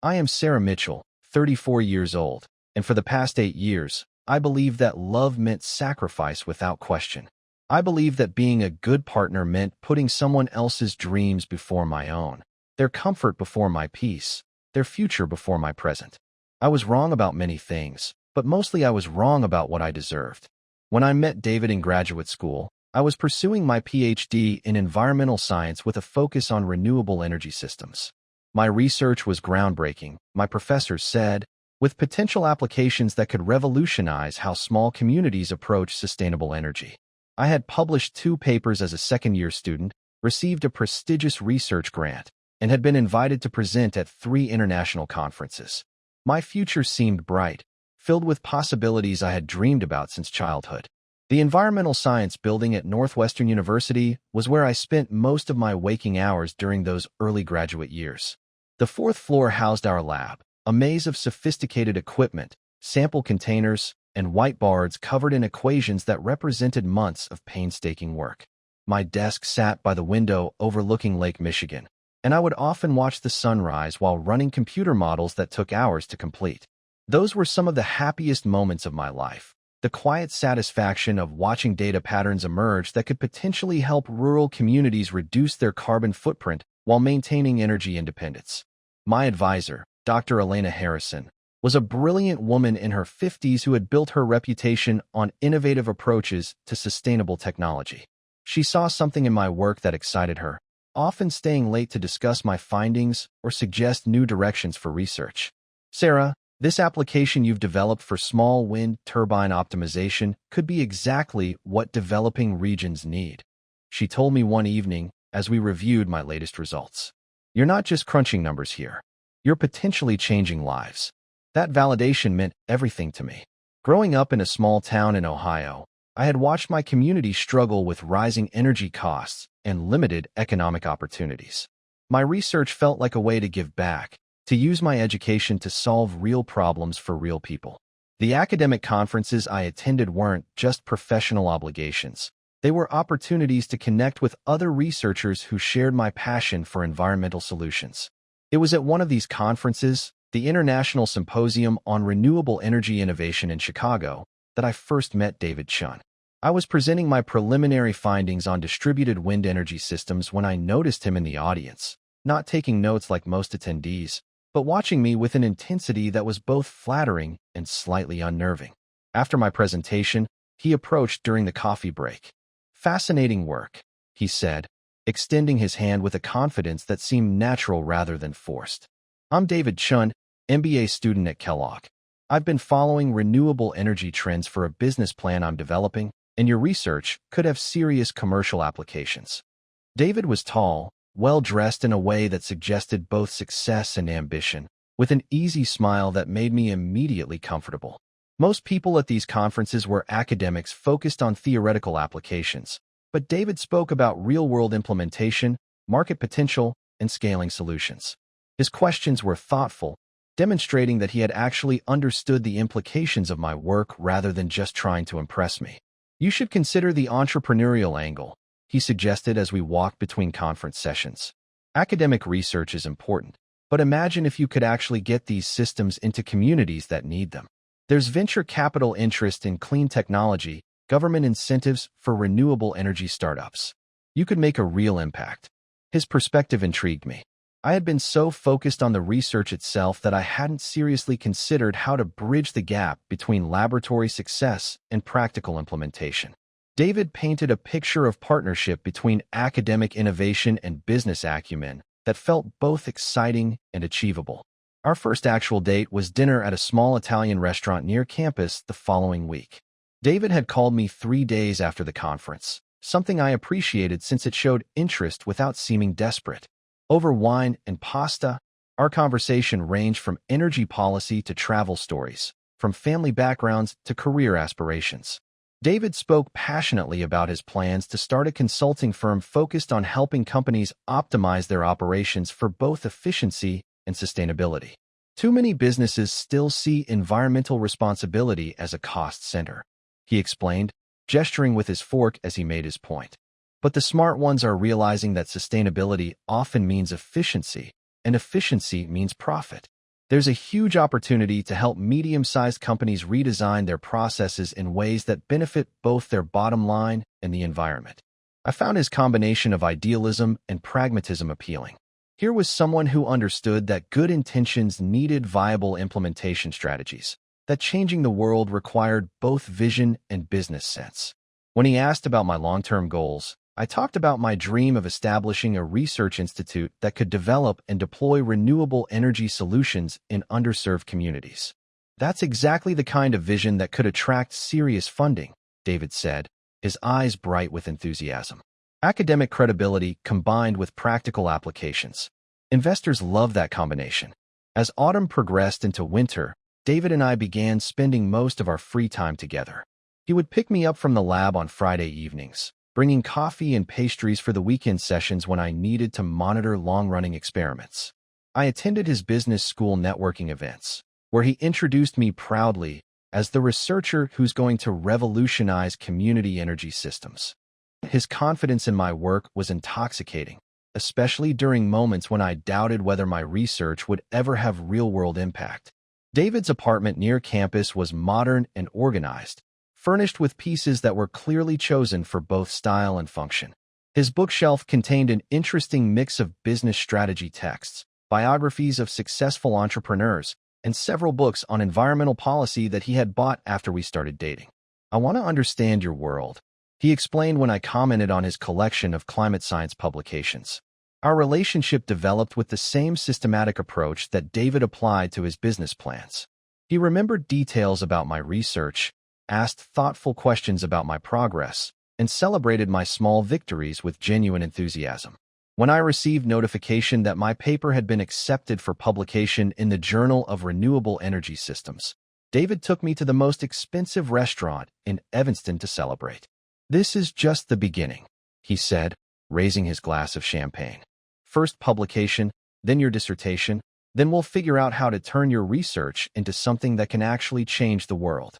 I am Sarah Mitchell, 34 years old, and for the past 8 years, I believed that love meant sacrifice without question. I believed that being a good partner meant putting someone else's dreams before my own, their comfort before my peace, their future before my present. I was wrong about many things, but mostly I was wrong about what I deserved. When I met David in graduate school, I was pursuing my PhD in environmental science with a focus on renewable energy systems. My research was groundbreaking, my professors said, with potential applications that could revolutionize how small communities approach sustainable energy. I had published 2 papers as a second-year student, received a prestigious research grant, and had been invited to present at 3 international conferences. My future seemed bright, filled with possibilities I had dreamed about since childhood. The Environmental Science Building at Northwestern University was where I spent most of my waking hours during those early graduate years. The 4th floor housed our lab, a maze of sophisticated equipment, sample containers, and whiteboards covered in equations that represented months of painstaking work. My desk sat by the window overlooking Lake Michigan, and I would often watch the sunrise while running computer models that took hours to complete. Those were some of the happiest moments of my life. The quiet satisfaction of watching data patterns emerge that could potentially help rural communities reduce their carbon footprint while maintaining energy independence. My advisor, Dr. Elena Harrison, was a brilliant woman in her 50s who had built her reputation on innovative approaches to sustainable technology. She saw something in my work that excited her, often staying late to discuss my findings or suggest new directions for research. "Sarah, this application you've developed for small wind turbine optimization could be exactly what developing regions need," she told me one evening as we reviewed my latest results. "You're not just crunching numbers here. You're potentially changing lives." That validation meant everything to me. Growing up in a small town in Ohio, I had watched my community struggle with rising energy costs and limited economic opportunities. My research felt like a way to give back, to use my education to solve real problems for real people. The academic conferences I attended weren't just professional obligations. They were opportunities to connect with other researchers who shared my passion for environmental solutions. It was at one of these conferences, the International Symposium on Renewable Energy Innovation in Chicago, that I first met David Chun. I was presenting my preliminary findings on distributed wind energy systems when I noticed him in the audience, not taking notes like most attendees, but watching me with an intensity that was both flattering and slightly unnerving. After my presentation, he approached during the coffee break. "Fascinating work," he said, extending his hand with a confidence that seemed natural rather than forced. "I'm David Chun, MBA student at Kellogg. I've been following renewable energy trends for a business plan I'm developing, and your research could have serious commercial applications." David was tall, well-dressed in a way that suggested both success and ambition, with an easy smile that made me immediately comfortable. Most people at these conferences were academics focused on theoretical applications, but David spoke about real-world implementation, market potential, and scaling solutions. His questions were thoughtful, demonstrating that he had actually understood the implications of my work rather than just trying to impress me. "You should consider the entrepreneurial angle," he suggested as we walked between conference sessions. "Academic research is important, but imagine if you could actually get these systems into communities that need them. There's venture capital interest in clean technology, government incentives for renewable energy startups. You could make a real impact." His perspective intrigued me. I had been so focused on the research itself that I hadn't seriously considered how to bridge the gap between laboratory success and practical implementation. David painted a picture of partnership between academic innovation and business acumen that felt both exciting and achievable. Our first actual date was dinner at a small Italian restaurant near campus the following week. David had called me 3 days after the conference, something I appreciated since it showed interest without seeming desperate. Over wine and pasta, our conversation ranged from energy policy to travel stories, from family backgrounds to career aspirations. David spoke passionately about his plans to start a consulting firm focused on helping companies optimize their operations for both efficiency and sustainability. Too many businesses still see environmental responsibility as a cost center, he explained, gesturing with his fork as he made his point. But the smart ones are realizing that sustainability often means efficiency, and efficiency means profit. There's a huge opportunity to help medium-sized companies redesign their processes in ways that benefit both their bottom line and the environment. I found his combination of idealism and pragmatism appealing. Here was someone who understood that good intentions needed viable implementation strategies, that changing the world required both vision and business sense. When he asked about my long-term goals, I talked about my dream of establishing a research institute that could develop and deploy renewable energy solutions in underserved communities. That's exactly the kind of vision that could attract serious funding, David said, his eyes bright with enthusiasm. Academic credibility combined with practical applications. Investors love that combination. As autumn progressed into winter, David and I began spending most of our free time together. He would pick me up from the lab on Friday evenings, bringing coffee and pastries for the weekend sessions when I needed to monitor long-running experiments. I attended his business school networking events, where he introduced me proudly as the researcher who's going to revolutionize community energy systems. His confidence in my work was intoxicating, especially during moments when I doubted whether my research would ever have real-world impact. David's apartment near campus was modern and organized, furnished with pieces that were clearly chosen for both style and function. His bookshelf contained an interesting mix of business strategy texts, biographies of successful entrepreneurs, and several books on environmental policy that he had bought after we started dating. "I want to understand your world," he explained when I commented on his collection of climate science publications. Our relationship developed with the same systematic approach that David applied to his business plans. He remembered details about my research, asked thoughtful questions about my progress, and celebrated my small victories with genuine enthusiasm. When I received notification that my paper had been accepted for publication in the Journal of Renewable Energy Systems, David took me to the most expensive restaurant in Evanston to celebrate. "This is just the beginning," he said, raising his glass of champagne. "First publication, then your dissertation, then we'll figure out how to turn your research into something that can actually change the world."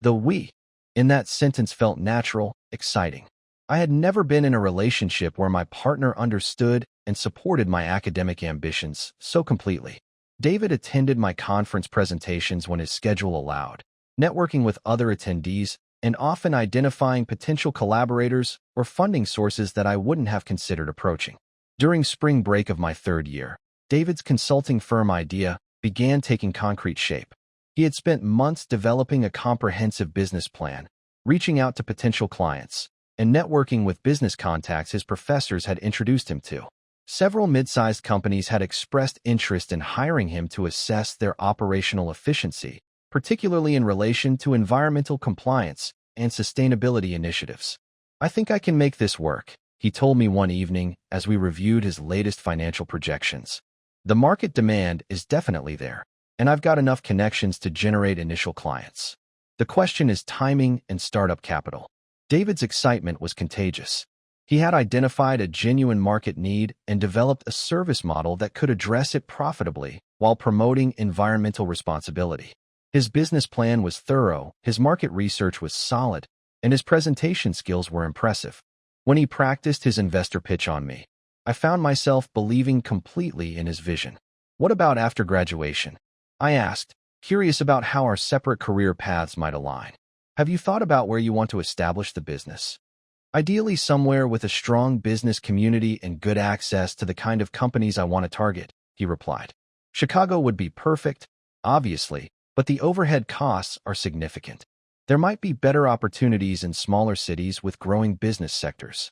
The "we" in that sentence felt natural, exciting. I had never been in a relationship where my partner understood and supported my academic ambitions so completely. David attended my conference presentations when his schedule allowed, networking with other attendees and often identifying potential collaborators or funding sources that I wouldn't have considered approaching. During spring break of my third year, David's consulting firm idea began taking concrete shape. He had spent months developing a comprehensive business plan, reaching out to potential clients, and networking with business contacts his professors had introduced him to. Several mid-sized companies had expressed interest in hiring him to assess their operational efficiency, particularly in relation to environmental compliance and sustainability initiatives. "I think I can make this work," he told me one evening as we reviewed his latest financial projections. "The market demand is definitely there, and I've got enough connections to generate initial clients. The question is timing and startup capital." David's excitement was contagious. He had identified a genuine market need and developed a service model that could address it profitably while promoting environmental responsibility. His business plan was thorough, his market research was solid, and his presentation skills were impressive. When he practiced his investor pitch on me, I found myself believing completely in his vision. "What about after graduation?" I asked, curious about how our separate career paths might align. "Have you thought about where you want to establish the business?" "Ideally somewhere with a strong business community and good access to the kind of companies I want to target," he replied. "Chicago would be perfect, obviously, but the overhead costs are significant. There might be better opportunities in smaller cities with growing business sectors."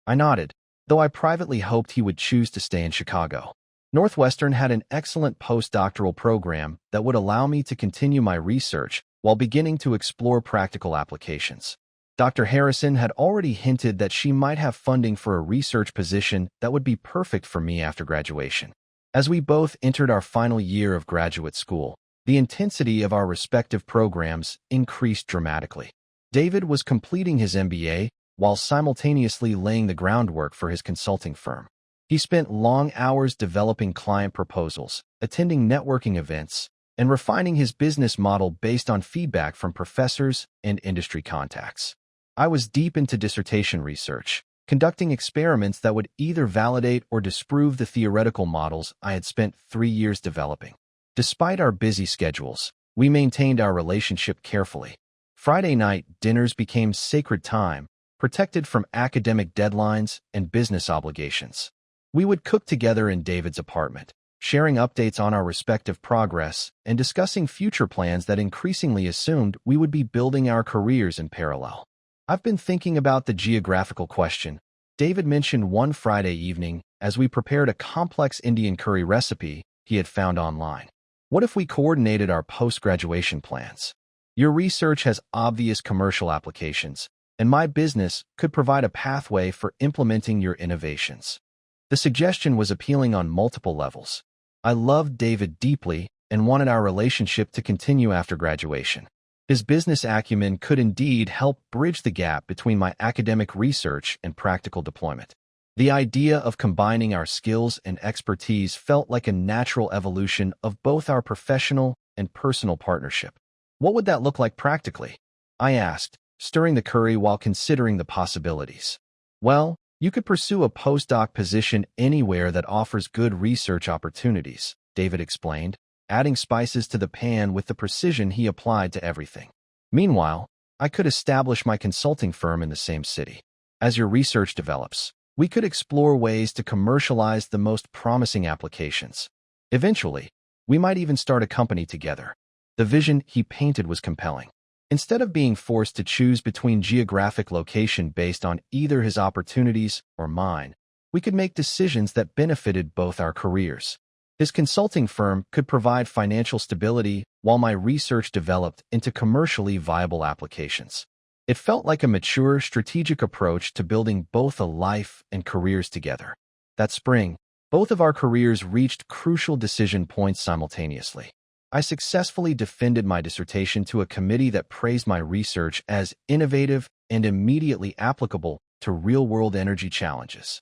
I nodded, though I privately hoped he would choose to stay in Chicago. Northwestern had an excellent postdoctoral program that would allow me to continue my research while beginning to explore practical applications. Dr. Harrison had already hinted that she might have funding for a research position that would be perfect for me after graduation. As we both entered our final year of graduate school, the intensity of our respective programs increased dramatically. David was completing his MBA while simultaneously laying the groundwork for his consulting firm. He spent long hours developing client proposals, attending networking events, and refining his business model based on feedback from professors and industry contacts. I was deep into dissertation research, conducting experiments that would either validate or disprove the theoretical models I had spent 3 years developing. Despite our busy schedules, we maintained our relationship carefully. Friday night dinners became sacred time, protected from academic deadlines and business obligations. We would cook together in David's apartment, sharing updates on our respective progress and discussing future plans that increasingly assumed we would be building our careers in parallel. I've been thinking about the geographical question, David mentioned one Friday evening as we prepared a complex Indian curry recipe he had found online. What if we coordinated our post-graduation plans? Your research has obvious commercial applications, and my business could provide a pathway for implementing your innovations. The suggestion was appealing on multiple levels. I loved David deeply and wanted our relationship to continue after graduation. His business acumen could indeed help bridge the gap between my academic research and practical deployment. The idea of combining our skills and expertise felt like a natural evolution of both our professional and personal partnership. What would that look like practically? I asked, stirring the curry while considering the possibilities. Well, you could pursue a postdoc position anywhere that offers good research opportunities, David explained, adding spices to the pan with the precision he applied to everything. Meanwhile, I could establish my consulting firm in the same city. As your research develops, we could explore ways to commercialize the most promising applications. Eventually, we might even start a company together. The vision he painted was compelling. Instead of being forced to choose between geographic location based on either his opportunities or mine, we could make decisions that benefited both our careers. His consulting firm could provide financial stability while my research developed into commercially viable applications. It felt like a mature, strategic approach to building both a life and careers together. That spring, both of our careers reached crucial decision points simultaneously. I successfully defended my dissertation to a committee that praised my research as innovative and immediately applicable to real-world energy challenges.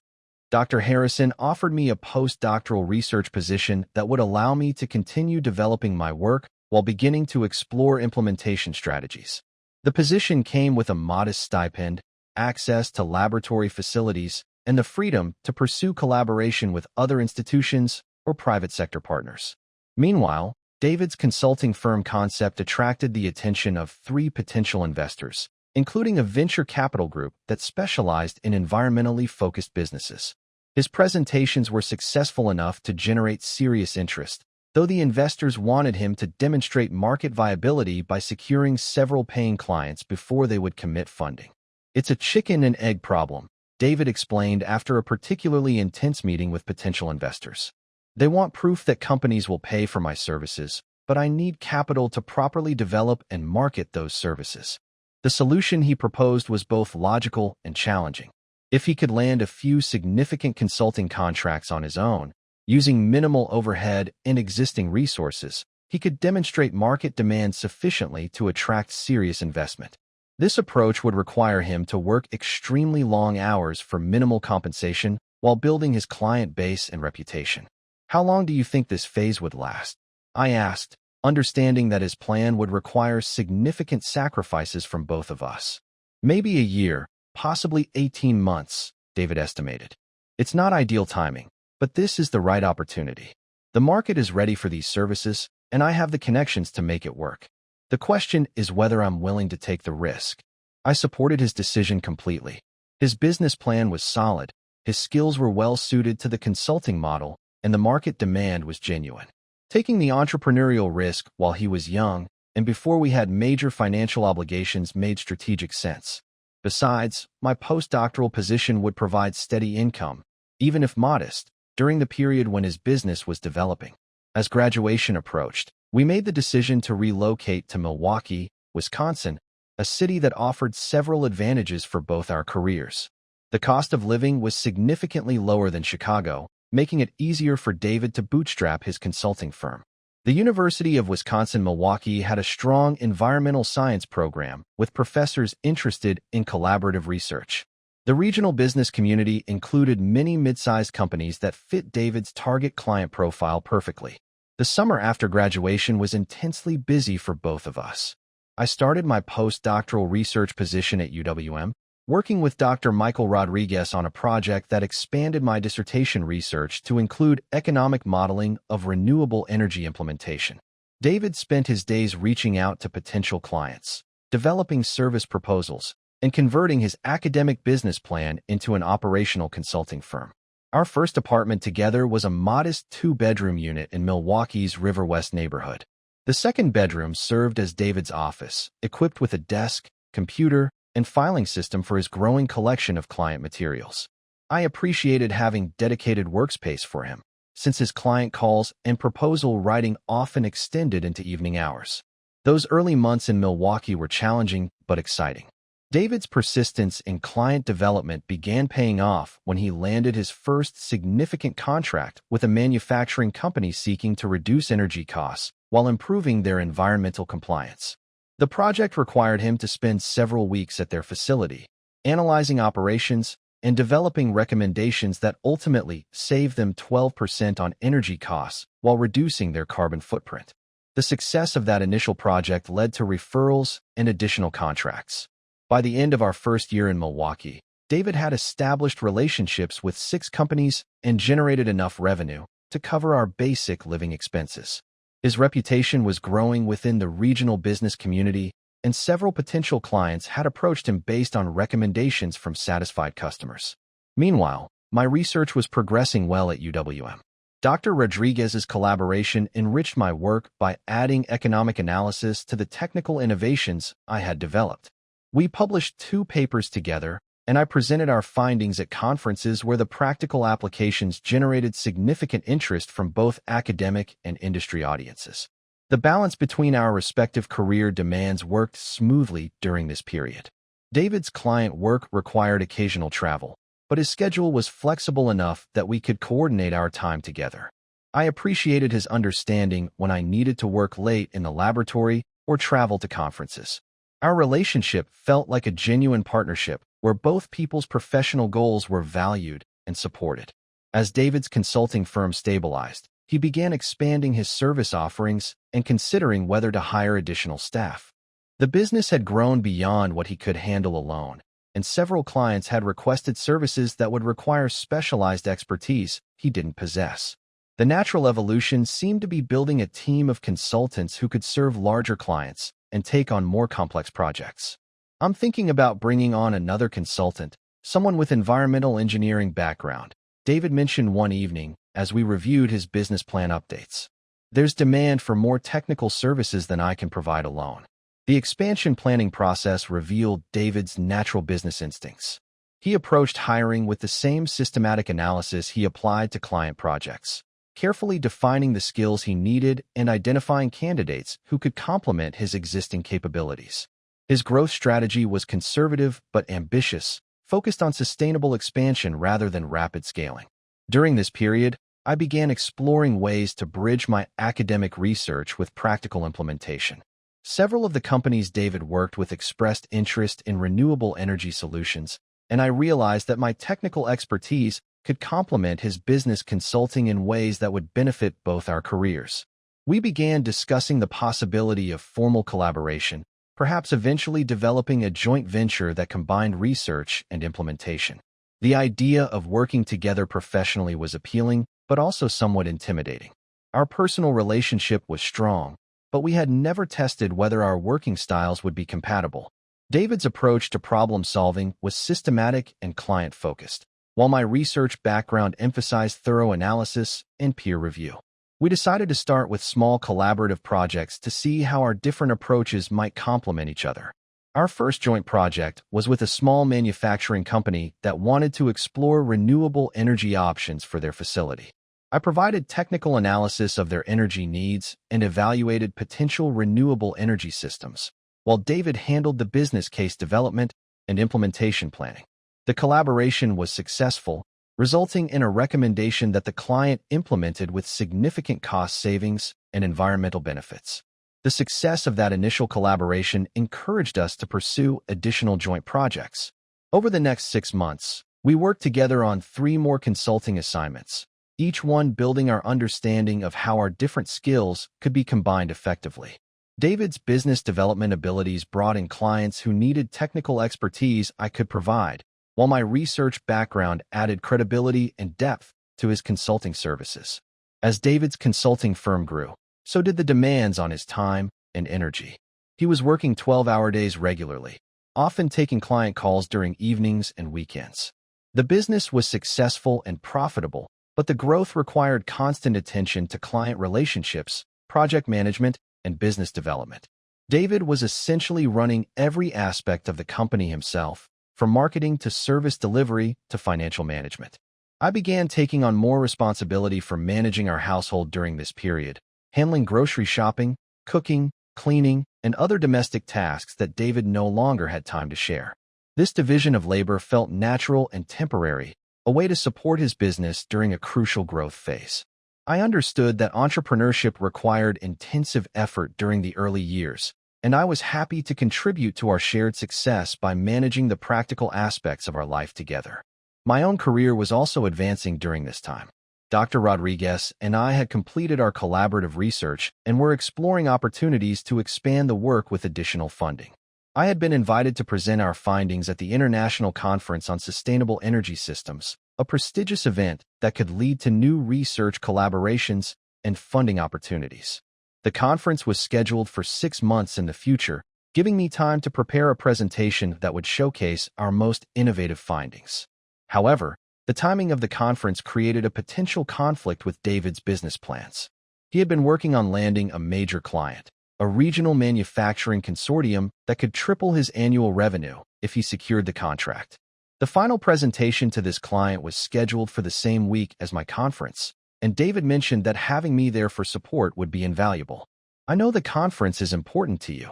Dr. Harrison offered me a postdoctoral research position that would allow me to continue developing my work while beginning to explore implementation strategies. The position came with a modest stipend, access to laboratory facilities, and the freedom to pursue collaboration with other institutions or private sector partners. Meanwhile, David's consulting firm concept attracted the attention of 3 potential investors, including a venture capital group that specialized in environmentally focused businesses. His presentations were successful enough to generate serious interest, though the investors wanted him to demonstrate market viability by securing several paying clients before they would commit funding. It's a chicken and egg problem, David explained after a particularly intense meeting with potential investors. They want proof that companies will pay for my services, but I need capital to properly develop and market those services. The solution he proposed was both logical and challenging. If he could land a few significant consulting contracts on his own, using minimal overhead and existing resources, he could demonstrate market demand sufficiently to attract serious investment. This approach would require him to work extremely long hours for minimal compensation while building his client base and reputation. How long do you think this phase would last? I asked, understanding that his plan would require significant sacrifices from both of us. Maybe a year, possibly 18 months, David estimated. It's not ideal timing, but this is the right opportunity. The market is ready for these services, and I have the connections to make it work. The question is whether I'm willing to take the risk. I supported his decision completely. His business plan was solid, his skills were well suited to the consulting model, and the market demand was genuine. Taking the entrepreneurial risk while he was young and before we had major financial obligations made strategic sense. Besides, my postdoctoral position would provide steady income, even if modest, during the period when his business was developing. As graduation approached, we made the decision to relocate to Milwaukee, Wisconsin, a city that offered several advantages for both our careers. The cost of living was significantly lower than Chicago, making it easier for David to bootstrap his consulting firm. The University of Wisconsin-Milwaukee had a strong environmental science program with professors interested in collaborative research. The regional business community included many mid-sized companies that fit David's target client profile perfectly. The summer after graduation was intensely busy for both of us. I started my postdoctoral research position at UWM, working with Dr. Michael Rodriguez on a project that expanded my dissertation research to include economic modeling of renewable energy implementation. David spent his days reaching out to potential clients, developing service proposals, and converting his academic business plan into an operational consulting firm. Our first apartment together was a modest two-bedroom unit in Milwaukee's River West neighborhood. The second bedroom served as David's office, equipped with a desk, computer, and filing system for his growing collection of client materials. I appreciated having dedicated workspace for him, since his client calls and proposal writing often extended into evening hours. Those early months in Milwaukee were challenging but exciting. David's persistence in client development began paying off when he landed his first significant contract with a manufacturing company seeking to reduce energy costs while improving their environmental compliance. The project required him to spend several weeks at their facility, analyzing operations and developing recommendations that ultimately saved them 12% on energy costs while reducing their carbon footprint. The success of that initial project led to referrals and additional contracts. By the end of our first year in Milwaukee, David had established relationships with 6 companies and generated enough revenue to cover our basic living expenses. His reputation was growing within the regional business community, and several potential clients had approached him based on recommendations from satisfied customers. Meanwhile, my research was progressing well at UWM. Dr. Rodriguez's collaboration enriched my work by adding economic analysis to the technical innovations I had developed. We published 2 papers together, and I presented our findings at conferences where the practical applications generated significant interest from both academic and industry audiences. The balance between our respective career demands worked smoothly during this period. David's client work required occasional travel, but his schedule was flexible enough that we could coordinate our time together. I appreciated his understanding when I needed to work late in the laboratory or travel to conferences. Our relationship felt like a genuine partnership where both people's professional goals were valued and supported. As David's consulting firm stabilized, he began expanding his service offerings and considering whether to hire additional staff. The business had grown beyond what he could handle alone, and several clients had requested services that would require specialized expertise he didn't possess. The natural evolution seemed to be building a team of consultants who could serve larger clients and take on more complex projects. I'm thinking about bringing on another consultant, someone with environmental engineering background, David mentioned one evening as we reviewed his business plan updates. There's demand for more technical services than I can provide alone. The expansion planning process revealed David's natural business instincts. He approached hiring with the same systematic analysis he applied to client projects, carefully defining the skills he needed and identifying candidates who could complement his existing capabilities. His growth strategy was conservative but ambitious, focused on sustainable expansion rather than rapid scaling. During this period, I began exploring ways to bridge my academic research with practical implementation. Several of the companies David worked with expressed interest in renewable energy solutions, and I realized that my technical expertise could complement his business consulting in ways that would benefit both our careers. We began discussing the possibility of formal collaboration, perhaps eventually developing a joint venture that combined research and implementation. The idea of working together professionally was appealing, but also somewhat intimidating. Our personal relationship was strong, but we had never tested whether our working styles would be compatible. David's approach to problem-solving was systematic and client-focused, while my research background emphasized thorough analysis and peer review. We decided to start with small collaborative projects to see how our different approaches might complement each other. Our first joint project was with a small manufacturing company that wanted to explore renewable energy options for their facility. I provided technical analysis of their energy needs and evaluated potential renewable energy systems, while David handled the business case development and implementation planning. The collaboration was successful, resulting in a recommendation that the client implemented with significant cost savings and environmental benefits. The success of that initial collaboration encouraged us to pursue additional joint projects. Over the next 6 months, we worked together on 3 more consulting assignments, each one building our understanding of how our different skills could be combined effectively. David's business development abilities brought in clients who needed technical expertise I could provide, while my research background added credibility and depth to his consulting services. As David's consulting firm grew, so did the demands on his time and energy. He was working 12-hour days regularly, often taking client calls during evenings and weekends. The business was successful and profitable, but the growth required constant attention to client relationships, project management, and business development. David was essentially running every aspect of the company himself, from marketing to service delivery to financial management. I began taking on more responsibility for managing our household during this period, handling grocery shopping, cooking, cleaning, and other domestic tasks that David no longer had time to share. This division of labor felt natural and temporary, a way to support his business during a crucial growth phase. I understood that entrepreneurship required intensive effort during the early years, and I was happy to contribute to our shared success by managing the practical aspects of our life together. My own career was also advancing during this time. Dr. Rodriguez and I had completed our collaborative research and were exploring opportunities to expand the work with additional funding. I had been invited to present our findings at the International Conference on Sustainable Energy Systems, a prestigious event that could lead to new research collaborations and funding opportunities. The conference was scheduled for 6 months in the future, giving me time to prepare a presentation that would showcase our most innovative findings. However, the timing of the conference created a potential conflict with David's business plans. He had been working on landing a major client, a regional manufacturing consortium that could triple his annual revenue if he secured the contract. The final presentation to this client was scheduled for the same week as my conference, and David mentioned that having me there for support would be invaluable. "I know the conference is important to you,"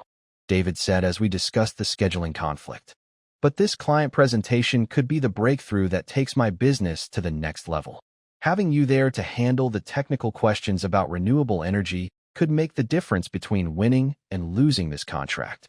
David said as we discussed the scheduling conflict. "But this client presentation could be the breakthrough that takes my business to the next level. Having you there to handle the technical questions about renewable energy could make the difference between winning and losing this contract."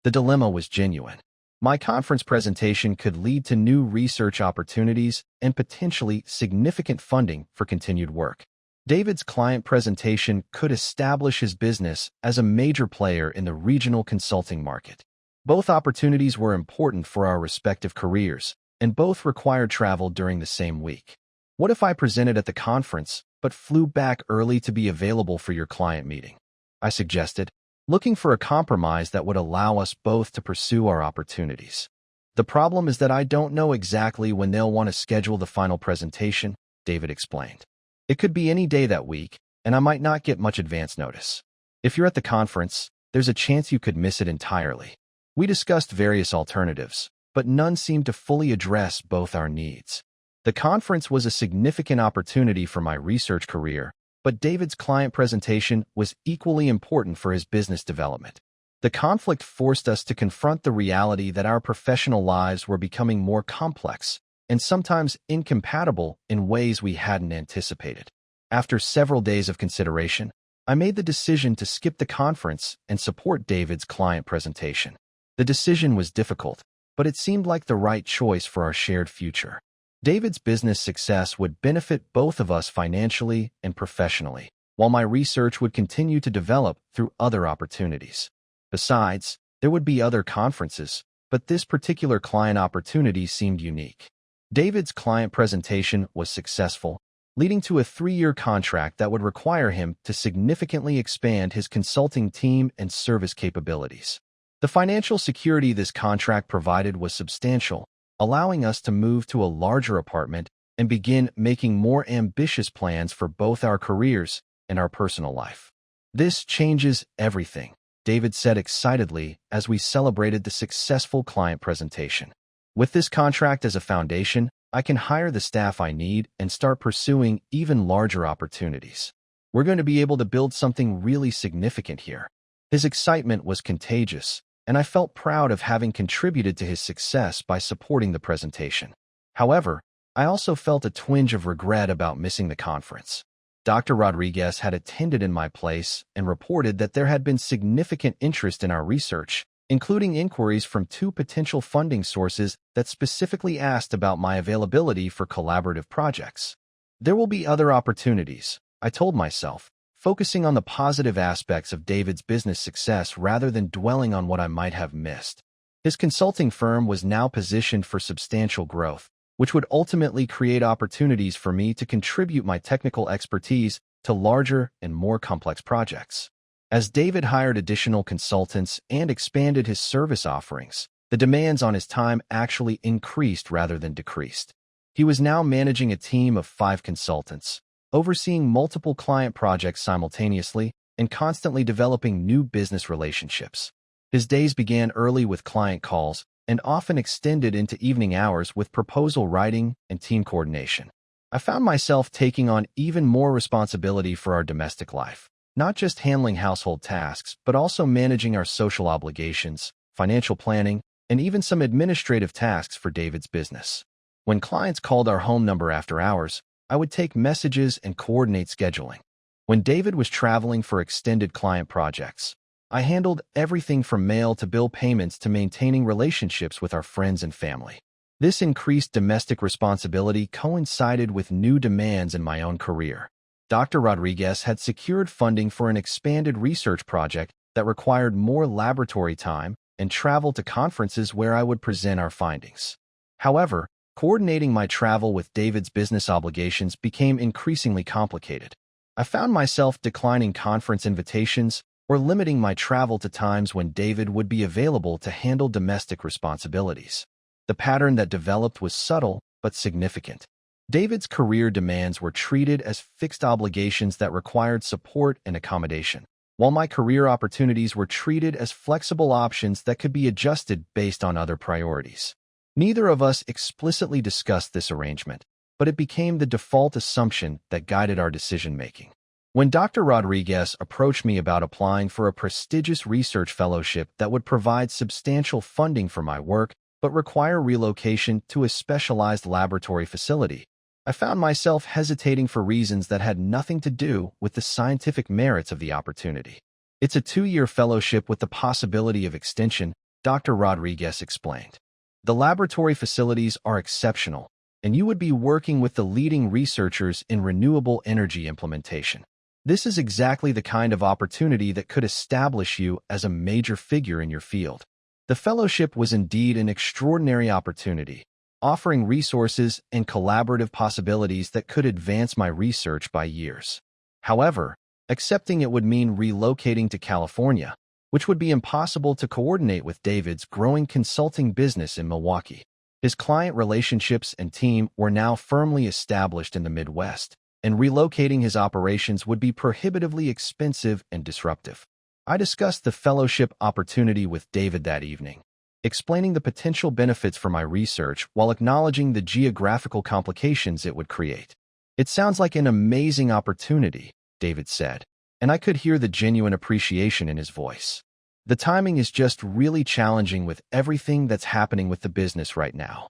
The dilemma was genuine. My conference presentation could lead to new research opportunities and potentially significant funding for continued work. David's client presentation could establish his business as a major player in the regional consulting market. Both opportunities were important for our respective careers, and both required travel during the same week. "What if I presented at the conference, but flew back early to be available for your client meeting?" I suggested, looking for a compromise that would allow us both to pursue our opportunities. "The problem is that I don't know exactly when they'll want to schedule the final presentation," David explained. "It could be any day that week, and I might not get much advance notice. If you're at the conference, there's a chance you could miss it entirely." We discussed various alternatives, but none seemed to fully address both our needs. The conference was a significant opportunity for my research career, but David's client presentation was equally important for his business development. The conflict forced us to confront the reality that our professional lives were becoming more complex and sometimes incompatible in ways we hadn't anticipated. After several days of consideration, I made the decision to skip the conference and support David's client presentation. The decision was difficult, but it seemed like the right choice for our shared future. David's business success would benefit both of us financially and professionally, while my research would continue to develop through other opportunities. Besides, there would be other conferences, but this particular client opportunity seemed unique. David's client presentation was successful, leading to a 3-year contract that would require him to significantly expand his consulting team and service capabilities. The financial security this contract provided was substantial, allowing us to move to a larger apartment and begin making more ambitious plans for both our careers and our personal life. "This changes everything," David said excitedly as we celebrated the successful client presentation. "With this contract as a foundation, I can hire the staff I need and start pursuing even larger opportunities. We're going to be able to build something really significant here." His excitement was contagious, and I felt proud of having contributed to his success by supporting the presentation. However, I also felt a twinge of regret about missing the conference. Dr. Rodriguez had attended in my place and reported that there had been significant interest in our research, including inquiries from 2 potential funding sources that specifically asked about my availability for collaborative projects. "There will be other opportunities," I told myself, focusing on the positive aspects of David's business success rather than dwelling on what I might have missed. His consulting firm was now positioned for substantial growth, which would ultimately create opportunities for me to contribute my technical expertise to larger and more complex projects. As David hired additional consultants and expanded his service offerings, the demands on his time actually increased rather than decreased. He was now managing a team of 5 consultants, overseeing multiple client projects simultaneously, and constantly developing new business relationships. His days began early with client calls and often extended into evening hours with proposal writing and team coordination. I found myself taking on even more responsibility for our domestic life, not just handling household tasks, but also managing our social obligations, financial planning, and even some administrative tasks for David's business. When clients called our home number after hours, I would take messages and coordinate scheduling. When David was traveling for extended client projects, I handled everything from mail to bill payments to maintaining relationships with our friends and family. This increased domestic responsibility coincided with new demands in my own career. Dr. Rodriguez had secured funding for an expanded research project that required more laboratory time and travel to conferences where I would present our findings. However, coordinating my travel with David's business obligations became increasingly complicated. I found myself declining conference invitations or limiting my travel to times when David would be available to handle domestic responsibilities. The pattern that developed was subtle but significant. David's career demands were treated as fixed obligations that required support and accommodation, while my career opportunities were treated as flexible options that could be adjusted based on other priorities. Neither of us explicitly discussed this arrangement, but it became the default assumption that guided our decision-making. When Dr. Rodriguez approached me about applying for a prestigious research fellowship that would provide substantial funding for my work but require relocation to a specialized laboratory facility, I found myself hesitating for reasons that had nothing to do with the scientific merits of the opportunity. It's a 2-year fellowship with the possibility of extension, Dr. Rodriguez explained. The laboratory facilities are exceptional, and you would be working with the leading researchers in renewable energy implementation. This is exactly the kind of opportunity that could establish you as a major figure in your field. The fellowship was indeed an extraordinary opportunity, offering resources and collaborative possibilities that could advance my research by years. However, accepting it would mean relocating to California, which would be impossible to coordinate with David's growing consulting business in Milwaukee. His client relationships and team were now firmly established in the Midwest, and relocating his operations would be prohibitively expensive and disruptive. I discussed the fellowship opportunity with David that evening, explaining the potential benefits for my research while acknowledging the geographical complications it would create. "It sounds like an amazing opportunity," David said, and I could hear the genuine appreciation in his voice. "The timing is just really challenging with everything that's happening with the business right now."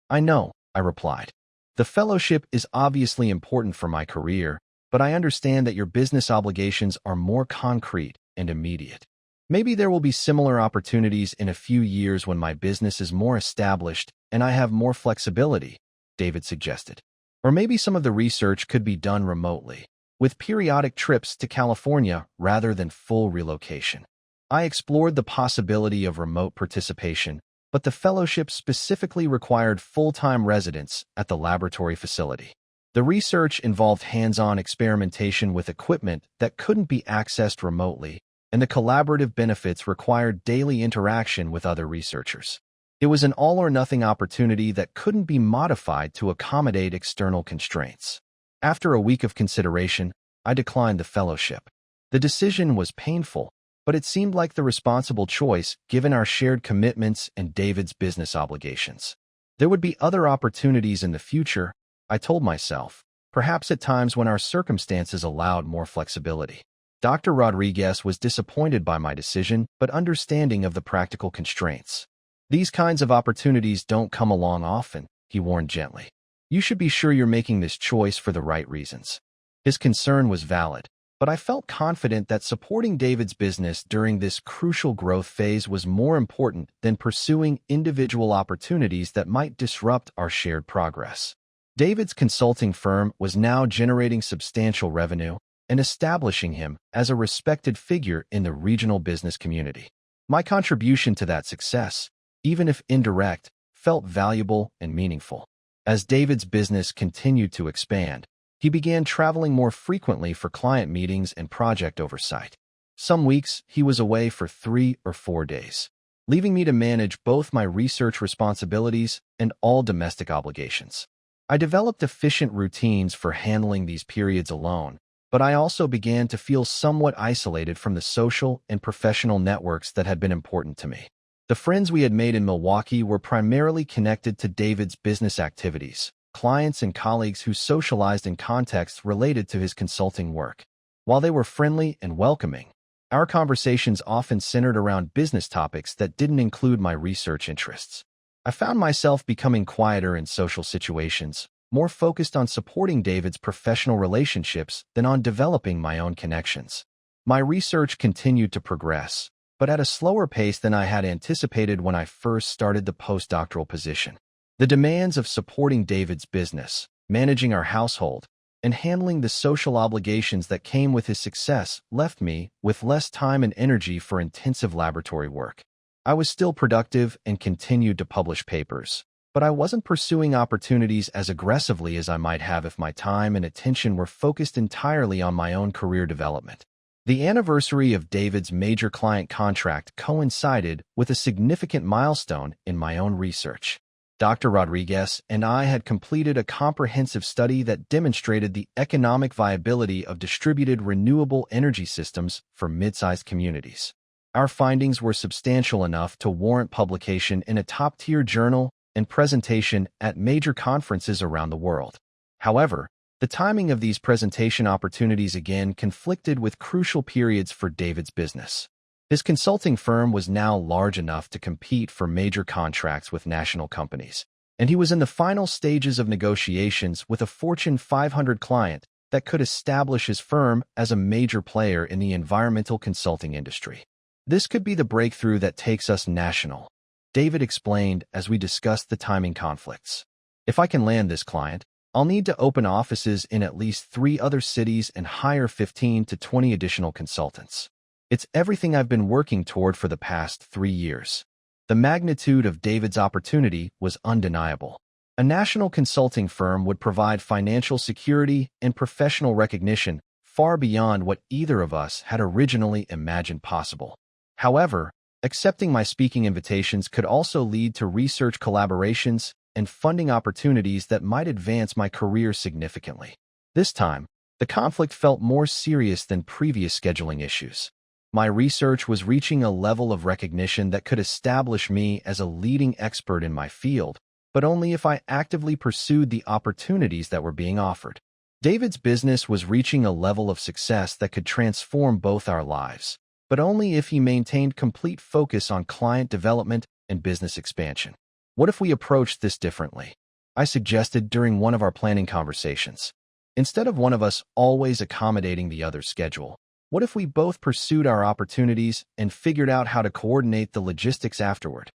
"I know," I replied. "The fellowship is obviously important for my career, but I understand that your business obligations are more concrete and immediate. Maybe there will be similar opportunities in a few years when my business is more established and I have more flexibility," David suggested. "Or maybe some of the research could be done remotely, with periodic trips to California rather than full relocation." I explored the possibility of remote participation, but the fellowship specifically required full-time residence at the laboratory facility. The research involved hands-on experimentation with equipment that couldn't be accessed remotely, and the collaborative benefits required daily interaction with other researchers. It was an all-or-nothing opportunity that couldn't be modified to accommodate external constraints. After a week of consideration, I declined the fellowship. The decision was painful, but it seemed like the responsible choice given our shared commitments and David's business obligations. There would be other opportunities in the future, I told myself, perhaps at times when our circumstances allowed more flexibility. Dr. Rodriguez was disappointed by my decision, but understanding of the practical constraints. "These kinds of opportunities don't come along often," he warned gently. "You should be sure you're making this choice for the right reasons." His concern was valid, but I felt confident that supporting David's business during this crucial growth phase was more important than pursuing individual opportunities that might disrupt our shared progress. David's consulting firm was now generating substantial revenue, and establishing him as a respected figure in the regional business community. My contribution to that success, even if indirect, felt valuable and meaningful. As David's business continued to expand, he began traveling more frequently for client meetings and project oversight. Some weeks, he was away for 3 or 4 days, leaving me to manage both my research responsibilities and all domestic obligations. I developed efficient routines for handling these periods alone, but I also began to feel somewhat isolated from the social and professional networks that had been important to me. The friends we had made in Milwaukee were primarily connected to David's business activities, clients and colleagues who socialized in contexts related to his consulting work. While they were friendly and welcoming, our conversations often centered around business topics that didn't include my research interests. I found myself becoming quieter in social situations, more focused on supporting David's professional relationships than on developing my own connections. My research continued to progress, but at a slower pace than I had anticipated when I first started the postdoctoral position. The demands of supporting David's business, managing our household, and handling the social obligations that came with his success left me with less time and energy for intensive laboratory work. I was still productive and continued to publish papers, but I wasn't pursuing opportunities as aggressively as I might have if my time and attention were focused entirely on my own career development. The anniversary of David's major client contract coincided with a significant milestone in my own research. Dr. Rodriguez and I had completed a comprehensive study that demonstrated the economic viability of distributed renewable energy systems for mid-sized communities. Our findings were substantial enough to warrant publication in a top-tier journal and presentation at major conferences around the world. However, the timing of these presentation opportunities again conflicted with crucial periods for David's business. His consulting firm was now large enough to compete for major contracts with national companies, and he was in the final stages of negotiations with a Fortune 500 client that could establish his firm as a major player in the environmental consulting industry. This could be the breakthrough that takes us national, David explained as we discussed the timing conflicts. If I can land this client, I'll need to open offices in at least 3 other cities and hire 15 to 20 additional consultants. It's everything I've been working toward for the past 3 years. The magnitude of David's opportunity was undeniable. A national consulting firm would provide financial security and professional recognition far beyond what either of us had originally imagined possible. However, accepting my speaking invitations could also lead to research collaborations and funding opportunities that might advance my career significantly. This time, the conflict felt more serious than previous scheduling issues. My research was reaching a level of recognition that could establish me as a leading expert in my field, but only if I actively pursued the opportunities that were being offered. David's business was reaching a level of success that could transform both our lives, but only if he maintained complete focus on client development and business expansion. What if we approached this differently? I suggested during one of our planning conversations. Instead of one of us always accommodating the other's schedule, what if we both pursued our opportunities and figured out how to coordinate the logistics afterward?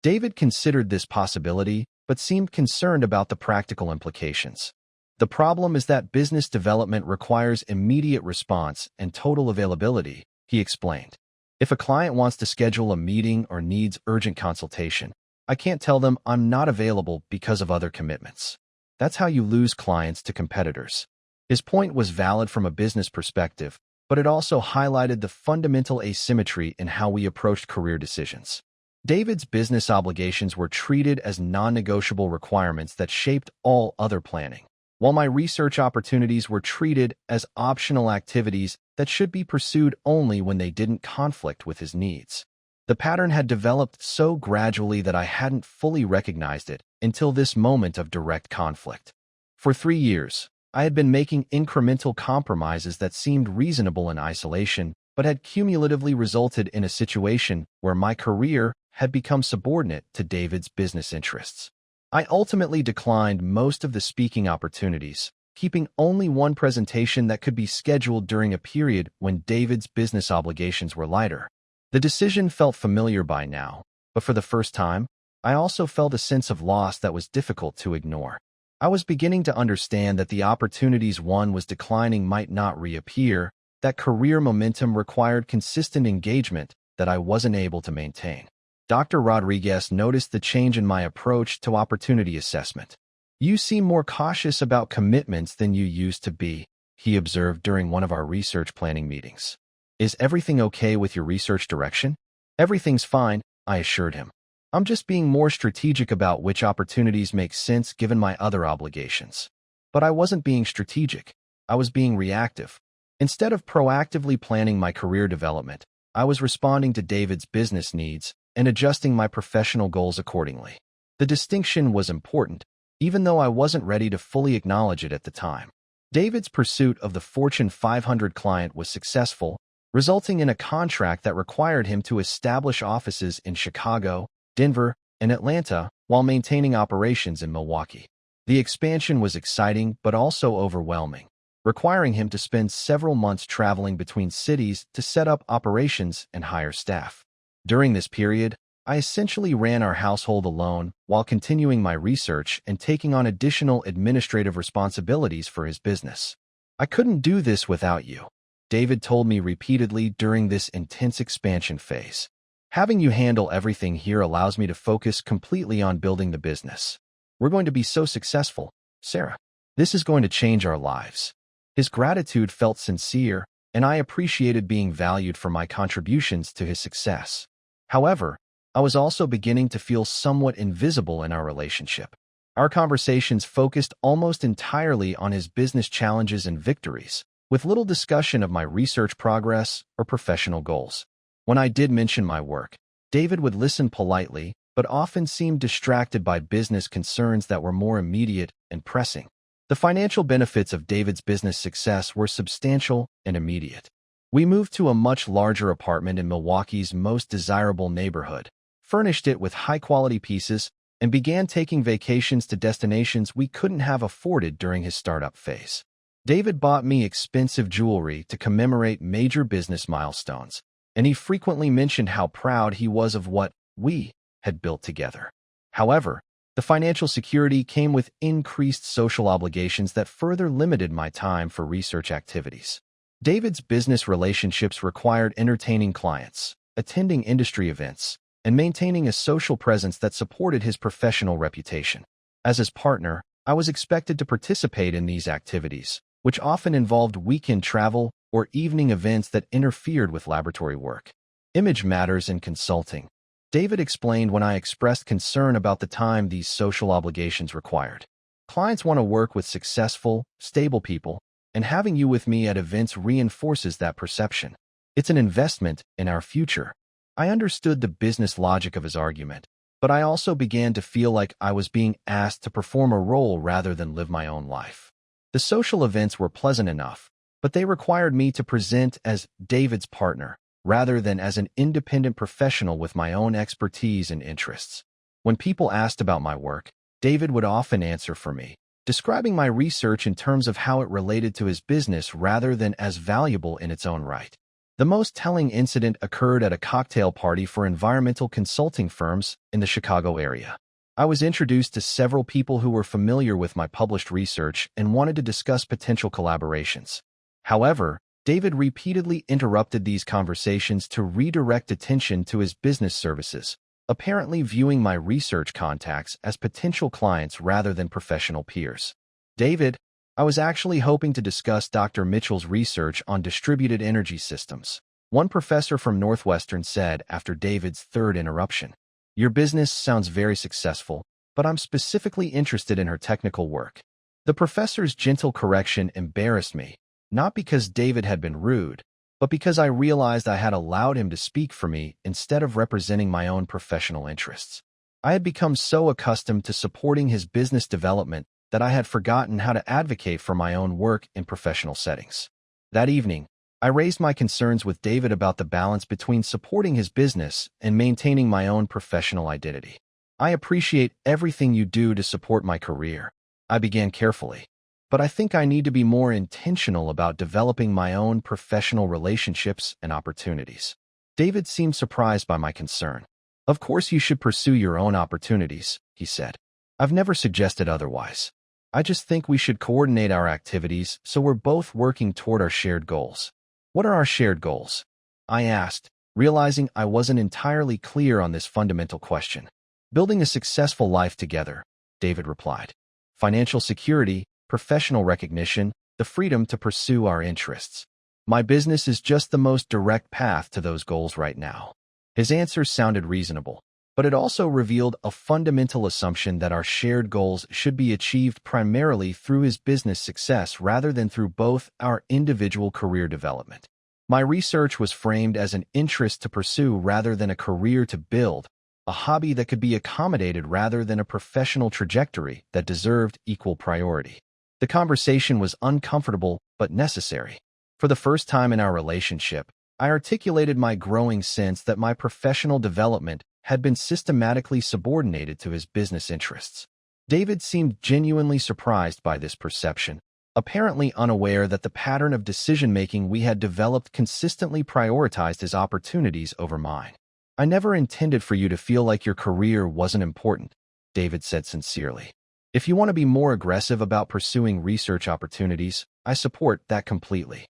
David considered this possibility, but seemed concerned about the practical implications. The problem is that business development requires immediate response and total availability, he explained. If a client wants to schedule a meeting or needs urgent consultation, I can't tell them I'm not available because of other commitments. That's how you lose clients to competitors. His point was valid from a business perspective, but it also highlighted the fundamental asymmetry in how we approached career decisions. David's business obligations were treated as non-negotiable requirements that shaped all other planning, while my research opportunities were treated as optional activities that should be pursued only when they didn't conflict with his needs. The pattern had developed so gradually that I hadn't fully recognized it until this moment of direct conflict. For 3 years, I had been making incremental compromises that seemed reasonable in isolation, but had cumulatively resulted in a situation where my career had become subordinate to David's business interests. I ultimately declined most of the speaking opportunities, keeping only one presentation that could be scheduled during a period when David's business obligations were lighter. The decision felt familiar by now, but for the first time, I also felt a sense of loss that was difficult to ignore. I was beginning to understand that the opportunities one was declining might not reappear, that career momentum required consistent engagement that I wasn't able to maintain. Dr. Rodriguez noticed the change in my approach to opportunity assessment. "You seem more cautious about commitments than you used to be," he observed during one of our research planning meetings. "Is everything okay with your research direction?" "Everything's fine," I assured him. "I'm just being more strategic about which opportunities make sense given my other obligations." But I wasn't being strategic. I was being reactive. Instead of proactively planning my career development, I was responding to David's business needs and adjusting my professional goals accordingly. The distinction was important, even though I wasn't ready to fully acknowledge it at the time. David's pursuit of the Fortune 500 client was successful, resulting in a contract that required him to establish offices in Chicago, Denver, and Atlanta while maintaining operations in Milwaukee. The expansion was exciting but also overwhelming, requiring him to spend several months traveling between cities to set up operations and hire staff. During this period, I essentially ran our household alone while continuing my research and taking on additional administrative responsibilities for his business. "I couldn't do this without you," David told me repeatedly during this intense expansion phase. "Having you handle everything here allows me to focus completely on building the business. We're going to be so successful, Sarah. This is going to change our lives." His gratitude felt sincere, and I appreciated being valued for my contributions to his success. However, I was also beginning to feel somewhat invisible in our relationship. Our conversations focused almost entirely on his business challenges and victories, with little discussion of my research progress or professional goals. When I did mention my work, David would listen politely, but often seemed distracted by business concerns that were more immediate and pressing. The financial benefits of David's business success were substantial and immediate. We moved to a much larger apartment in Milwaukee's most desirable neighborhood, furnished it with high-quality pieces, and began taking vacations to destinations we couldn't have afforded during his startup phase. David bought me expensive jewelry to commemorate major business milestones, and he frequently mentioned how proud he was of what we had built together. However, the financial security came with increased social obligations that further limited my time for research activities. David's business relationships required entertaining clients, attending industry events, and maintaining a social presence that supported his professional reputation. As his partner, I was expected to participate in these activities, which often involved weekend travel or evening events that interfered with laboratory work. "Image matters in consulting," David explained when I expressed concern about the time these social obligations required. "Clients want to work with successful, stable people, and having you with me at events reinforces that perception. It's an investment in our future." I understood the business logic of his argument, but I also began to feel like I was being asked to perform a role rather than live my own life. The social events were pleasant enough, but they required me to present as David's partner, rather than as an independent professional with my own expertise and interests. When people asked about my work, David would often answer for me, describing my research in terms of how it related to his business rather than as valuable in its own right. The most telling incident occurred at a cocktail party for environmental consulting firms in the Chicago area. I was introduced to several people who were familiar with my published research and wanted to discuss potential collaborations. However, David repeatedly interrupted these conversations to redirect attention to his business services, apparently viewing my research contacts as potential clients rather than professional peers. "David, I was actually hoping to discuss Dr. Mitchell's research on distributed energy systems," one professor from Northwestern said after David's third interruption. "Your business sounds very successful, but I'm specifically interested in her technical work." The professor's gentle correction embarrassed me, not because David had been rude, but because I realized I had allowed him to speak for me instead of representing my own professional interests. I had become so accustomed to supporting his business development that I had forgotten how to advocate for my own work in professional settings. That evening, I raised my concerns with David about the balance between supporting his business and maintaining my own professional identity. "I appreciate everything you do to support my career," I began carefully, "but I think I need to be more intentional about developing my own professional relationships and opportunities." David seemed surprised by my concern. "Of course you should pursue your own opportunities," he said. "I've never suggested otherwise. I just think we should coordinate our activities so we're both working toward our shared goals. What are our shared goals? I asked, realizing I wasn't entirely clear on this fundamental question. Building a successful life together, David replied. Financial security, professional recognition, the freedom to pursue our interests. My business is just the most direct path to those goals right now. His answer sounded reasonable, but it also revealed a fundamental assumption that our shared goals should be achieved primarily through his business success rather than through both our individual career development. My research was framed as an interest to pursue rather than a career to build, a hobby that could be accommodated rather than a professional trajectory that deserved equal priority. The conversation was uncomfortable but necessary. For the first time in our relationship, I articulated my growing sense that my professional development had been systematically subordinated to his business interests. David seemed genuinely surprised by this perception, apparently unaware that the pattern of decision-making we had developed consistently prioritized his opportunities over mine. I never intended for you to feel like your career wasn't important, David said sincerely. If you want to be more aggressive about pursuing research opportunities, I support that completely.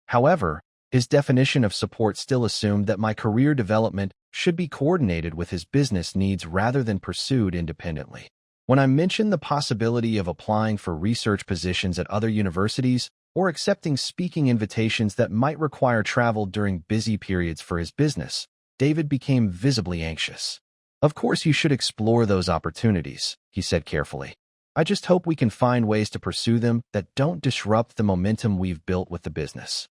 However, his definition of support still assumed that my career development should be coordinated with his business needs rather than pursued independently. When I mentioned the possibility of applying for research positions at other universities or accepting speaking invitations that might require travel during busy periods for his business, David became visibly anxious. Of course you should explore those opportunities, he said carefully. I just hope we can find ways to pursue them that don't disrupt the momentum we've built with the business.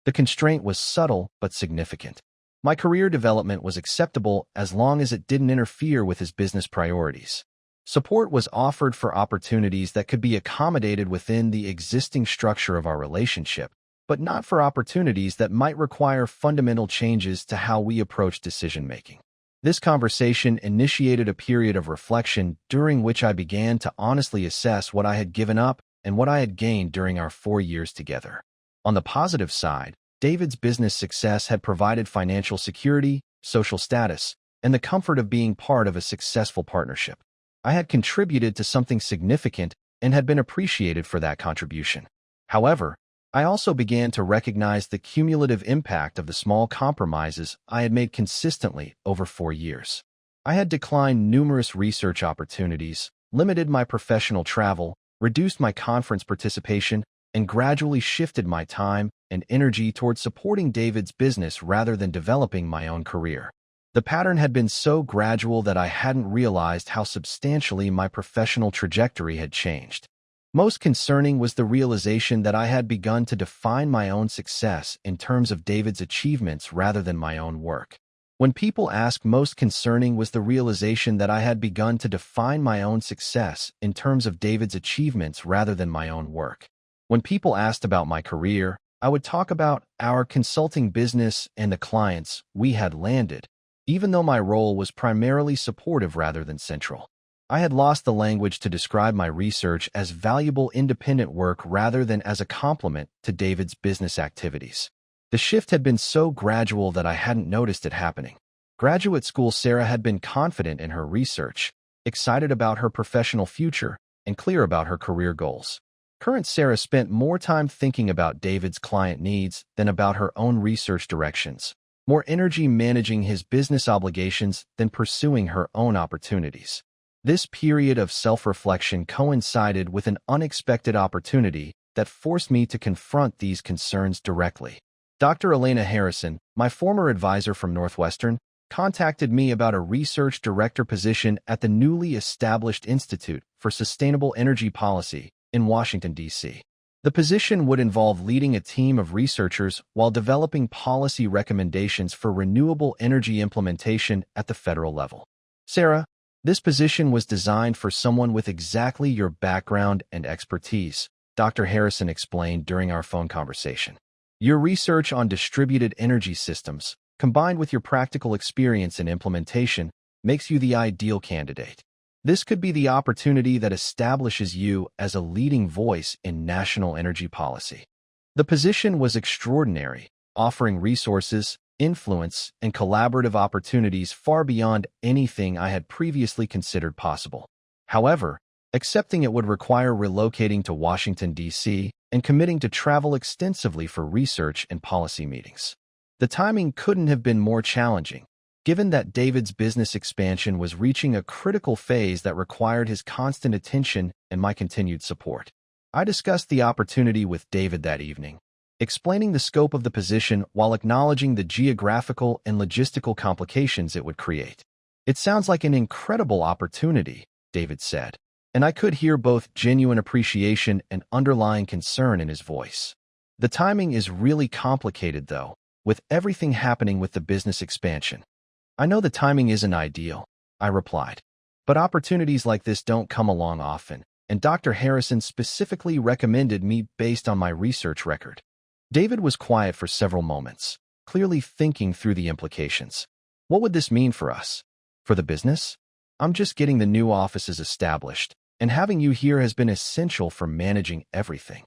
The constraint was subtle but significant. My career development was acceptable as long as it didn't interfere with his business priorities. Support was offered for opportunities that could be accommodated within the existing structure of our relationship, but not for opportunities that might require fundamental changes to how we approach decision-making. This conversation initiated a period of reflection during which I began to honestly assess what I had given up and what I had gained during our 4 years together. On the positive side, David's business success had provided financial security, social status, and the comfort of being part of a successful partnership. I had contributed to something significant and had been appreciated for that contribution. However, I also began to recognize the cumulative impact of the small compromises I had made consistently over 4 years. I had declined numerous research opportunities, limited my professional travel, reduced my conference participation, and gradually shifted my time and energy towards supporting David's business rather than developing my own career. The pattern had been so gradual that I hadn't realized how substantially my professional trajectory had changed. Most concerning was the realization that I had begun to define my own success in terms of David's achievements rather than my own work. When people ask, most concerning was the realization that I had begun to define my own success in terms of David's achievements rather than my own work. When people asked about my career, I would talk about our consulting business and the clients we had landed, even though my role was primarily supportive rather than central. I had lost the language to describe my research as valuable independent work rather than as a complement to David's business activities. The shift had been so gradual that I hadn't noticed it happening. Graduate school Sarah had been confident in her research, excited about her professional future, and clear about her career goals. Current Sarah spent more time thinking about David's client needs than about her own research directions, more energy managing his business obligations than pursuing her own opportunities. This period of self-reflection coincided with an unexpected opportunity that forced me to confront these concerns directly. Dr. Elena Harrison, my former advisor from Northwestern, contacted me about a research director position at the newly established Institute for Sustainable Energy Policy in Washington, D.C. The position would involve leading a team of researchers while developing policy recommendations for renewable energy implementation at the federal level. Sarah, this position was designed for someone with exactly your background and expertise, Dr. Harrison explained during our phone conversation. Your research on distributed energy systems, combined with your practical experience in implementation, makes you the ideal candidate. This could be the opportunity that establishes you as a leading voice in national energy policy. The position was extraordinary, offering resources, influence, and collaborative opportunities far beyond anything I had previously considered possible. However, Accepting it would require relocating to Washington, D.C., and committing to travel extensively for research and policy meetings. The timing couldn't have been more challenging, given that David's business expansion was reaching a critical phase that required his constant attention and my continued support. I discussed the opportunity with David that evening, explaining the scope of the position while acknowledging the geographical and logistical complications it would create. "It sounds like an incredible opportunity," David said, and I could hear both genuine appreciation and underlying concern in his voice. "The timing is really complicated, though, with everything happening with the business expansion." "I know the timing isn't ideal," I replied, "but opportunities like this don't come along often, and Dr. Harrison specifically recommended me based on my research record." David was quiet for several moments, clearly thinking through the implications. "What would this mean for us? For the business? I'm just getting the new offices established, and having you here has been essential for managing everything."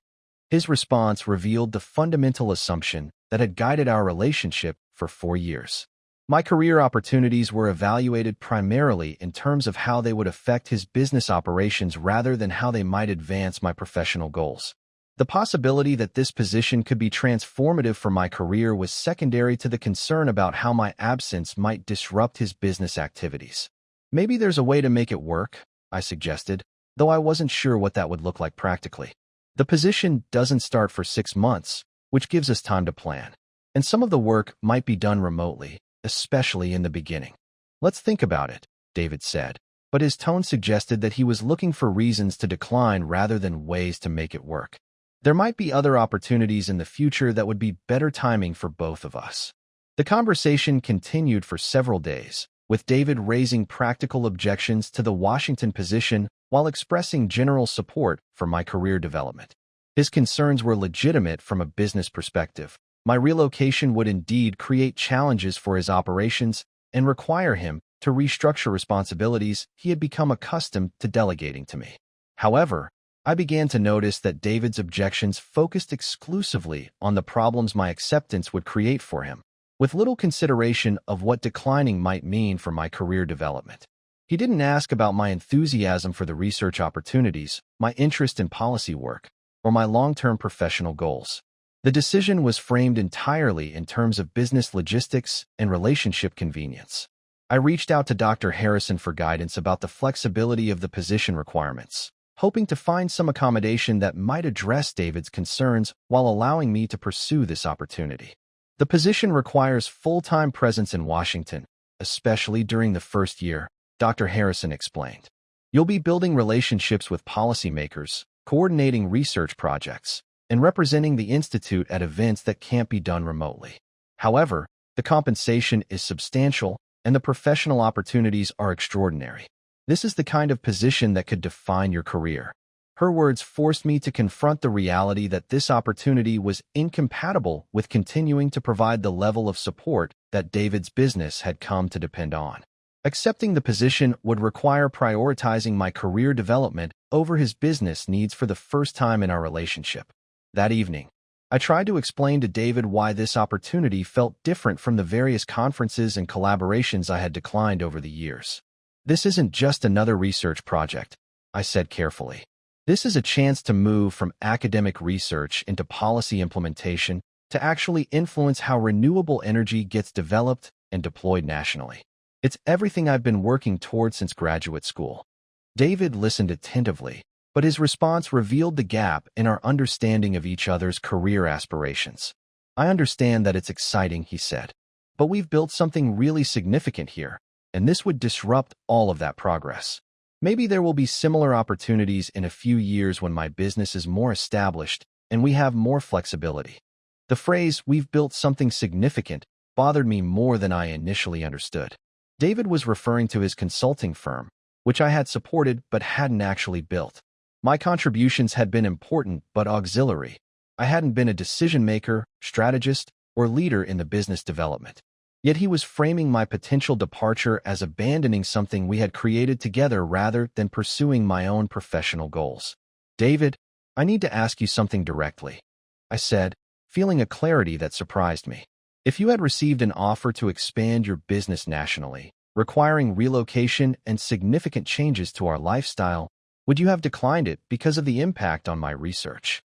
His response revealed the fundamental assumption that had guided our relationship for 4 years. My career opportunities were evaluated primarily in terms of how they would affect his business operations rather than how they might advance my professional goals. The possibility that this position could be transformative for my career was secondary to the concern about how my absence might disrupt his business activities. "Maybe there's a way to make it work," I suggested, though I wasn't sure what that would look like practically. "The position doesn't start for 6 months, which gives us time to plan. And some of the work might be done remotely, especially in the beginning." "Let's think about it," David said, but his tone suggested that he was looking for reasons to decline rather than ways to make it work. There might be other opportunities in the future that would be better timing for both of us. The conversation continued for several days, with David raising practical objections to the Washington position while expressing general support for my career development. His concerns were legitimate from a business perspective. My relocation would indeed create challenges for his operations and require him to restructure responsibilities he had become accustomed to delegating to me. However, I began to notice that David's objections focused exclusively on the problems my acceptance would create for him, with little consideration of what declining might mean for my career development. He didn't ask about my enthusiasm for the research opportunities, my interest in policy work, or my long-term professional goals. The decision was framed entirely in terms of business logistics and relationship convenience. I reached out to Dr. Harrison for guidance about the flexibility of the position requirements, hoping to find some accommodation that might address David's concerns while allowing me to pursue this opportunity. "The position requires full-time presence in Washington, especially during the first year," Dr. Harrison explained. "You'll be building relationships with policymakers, coordinating research projects, and representing the Institute at events that can't be done remotely. However, the compensation is substantial and the professional opportunities are extraordinary. This is the kind of position that could define your career." Her words forced me to confront the reality that this opportunity was incompatible with continuing to provide the level of support that David's business had come to depend on. Accepting the position would require prioritizing my career development over his business needs for the first time in our relationship. That evening, I tried to explain to David why this opportunity felt different from the various conferences and collaborations I had declined over the years. "This isn't just another research project," I said carefully. "This is a chance to move from academic research into policy implementation to actually influence how renewable energy gets developed and deployed nationally. It's everything I've been working toward since graduate school." David listened attentively, but his response revealed the gap in our understanding of each other's career aspirations. "I understand that it's exciting," he said, "but we've built something really significant here, and this would disrupt all of that progress. Maybe there will be similar opportunities in a few years when my business is more established and we have more flexibility." The phrase, "we've built something significant," bothered me more than I initially understood. David was referring to his consulting firm, which I had supported but hadn't actually built. My contributions had been important but auxiliary. I hadn't been a decision-maker, strategist, or leader in the business development. Yet he was framing my potential departure as abandoning something we had created together rather than pursuing my own professional goals. "David, I need to ask you something directly," I said, feeling a clarity that surprised me. "If you had received an offer to expand your business nationally, requiring relocation and significant changes to our lifestyle, Would you have declined it because of the impact on my research?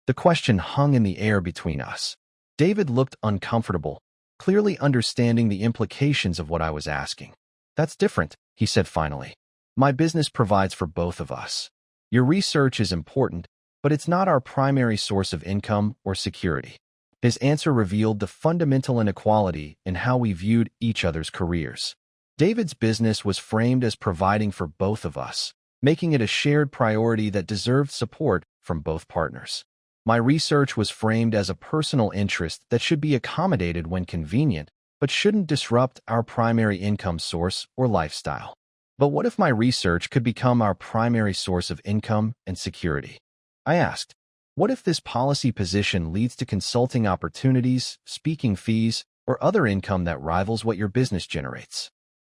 The question hung in the air between us. David looked uncomfortable, clearly understanding the implications of what I was asking. That's different, he said finally. My business provides for both of us. Your research is important, but it's not our primary source of income or security. His answer revealed the fundamental inequality in how we viewed each other's careers. David's business was framed as providing for both of us, making it a shared priority that deserved support from both partners. My research was framed as a personal interest that should be accommodated when convenient, but shouldn't disrupt our primary income source or lifestyle. But what if my research could become our primary source of income and security? I asked, what if this policy position leads to consulting opportunities, speaking fees, or other income that rivals what your business generates?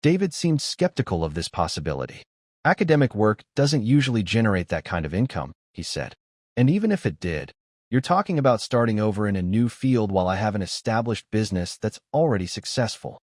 David seemed skeptical of this possibility. Academic work doesn't usually generate that kind of income, he said. And even if it did, you're talking about starting over in a new field while I have an established business that's already successful.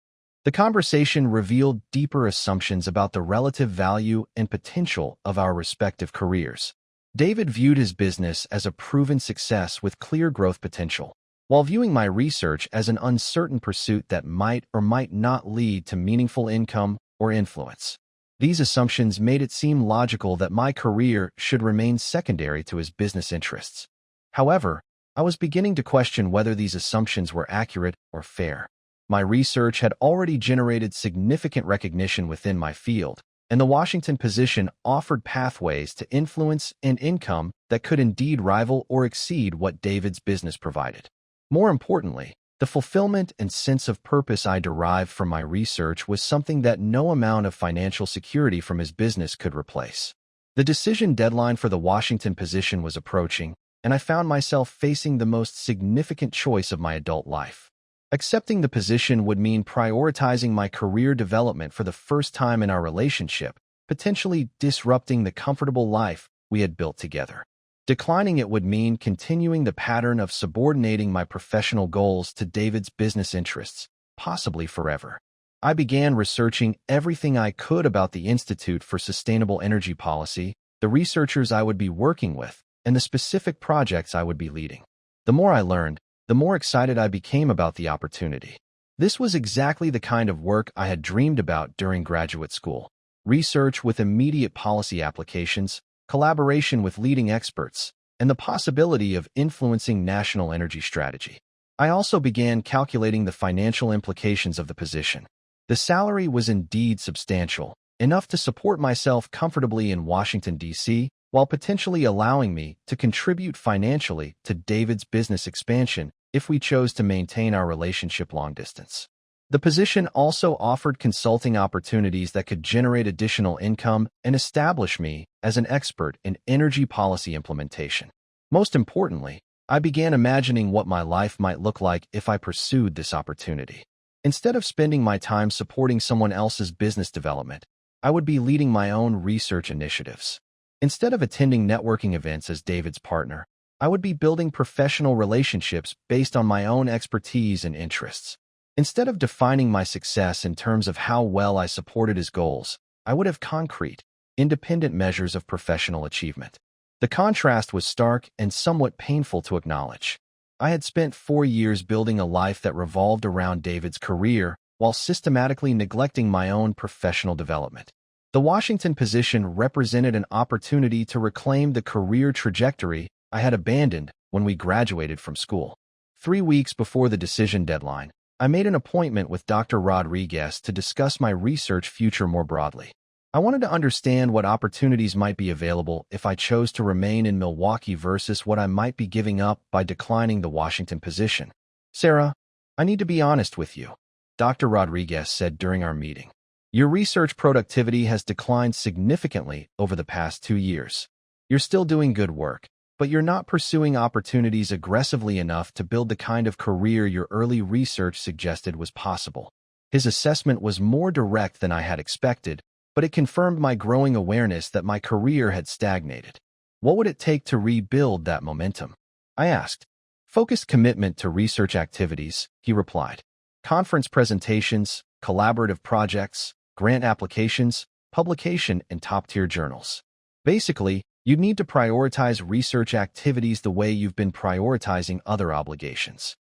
The conversation revealed deeper assumptions about the relative value and potential of our respective careers. David viewed his business as a proven success with clear growth potential, while viewing my research as an uncertain pursuit that might or might not lead to meaningful income or influence. These assumptions made it seem logical that my career should remain secondary to his business interests. However, I was beginning to question whether these assumptions were accurate or fair. My research had already generated significant recognition within my field, and the Washington position offered pathways to influence and income that could indeed rival or exceed what David's business provided. More importantly, the fulfillment and sense of purpose I derived from my research was something that no amount of financial security from his business could replace. The decision deadline for the Washington position was approaching, and I found myself facing the most significant choice of my adult life. Accepting the position would mean prioritizing my career development for the first time in our relationship, potentially disrupting the comfortable life we had built together. Declining it would mean continuing the pattern of subordinating my professional goals to David's business interests, possibly forever. I began researching everything I could about the Institute for Sustainable Energy Policy, the researchers I would be working with, and the specific projects I would be leading. The more I learned, the more excited I became about the opportunity. This was exactly the kind of work I had dreamed about during graduate school. Research with immediate policy applications, collaboration with leading experts, and the possibility of influencing national energy strategy. I also began calculating the financial implications of the position. The salary was indeed substantial, enough to support myself comfortably in Washington, D.C., while potentially allowing me to contribute financially to David's business expansion if we chose to maintain our relationship long distance. The position also offered consulting opportunities that could generate additional income and establish me as an expert in energy policy implementation. Most importantly, I began imagining what my life might look like if I pursued this opportunity. Instead of spending my time supporting someone else's business development, I would be leading my own research initiatives. Instead of attending networking events as David's partner, I would be building professional relationships based on my own expertise and interests. Instead of defining my success in terms of how well I supported his goals, I would have concrete, independent measures of professional achievement. The contrast was stark and somewhat painful to acknowledge. I had spent 4 years building a life that revolved around David's career while systematically neglecting my own professional development. The Washington position represented an opportunity to reclaim the career trajectory I had abandoned when we graduated from school. 3 weeks before the decision deadline, I made an appointment with Dr. Rodriguez to discuss my research future more broadly. I wanted to understand what opportunities might be available if I chose to remain in Milwaukee versus what I might be giving up by declining the Washington position. Sarah, I need to be honest with you, Dr. Rodriguez said during our meeting. Your research productivity has declined significantly over the past 2 years. You're still doing good work, but you're not pursuing opportunities aggressively enough to build the kind of career your early research suggested was possible. His assessment was more direct than I had expected, but it confirmed my growing awareness that my career had stagnated. What would it take to rebuild that momentum? I asked. Focused commitment to research activities, he replied. Conference presentations, collaborative projects, grant applications, publication in top-tier journals. Basically, you'd need to prioritize research activities the way you've been prioritizing other obligations.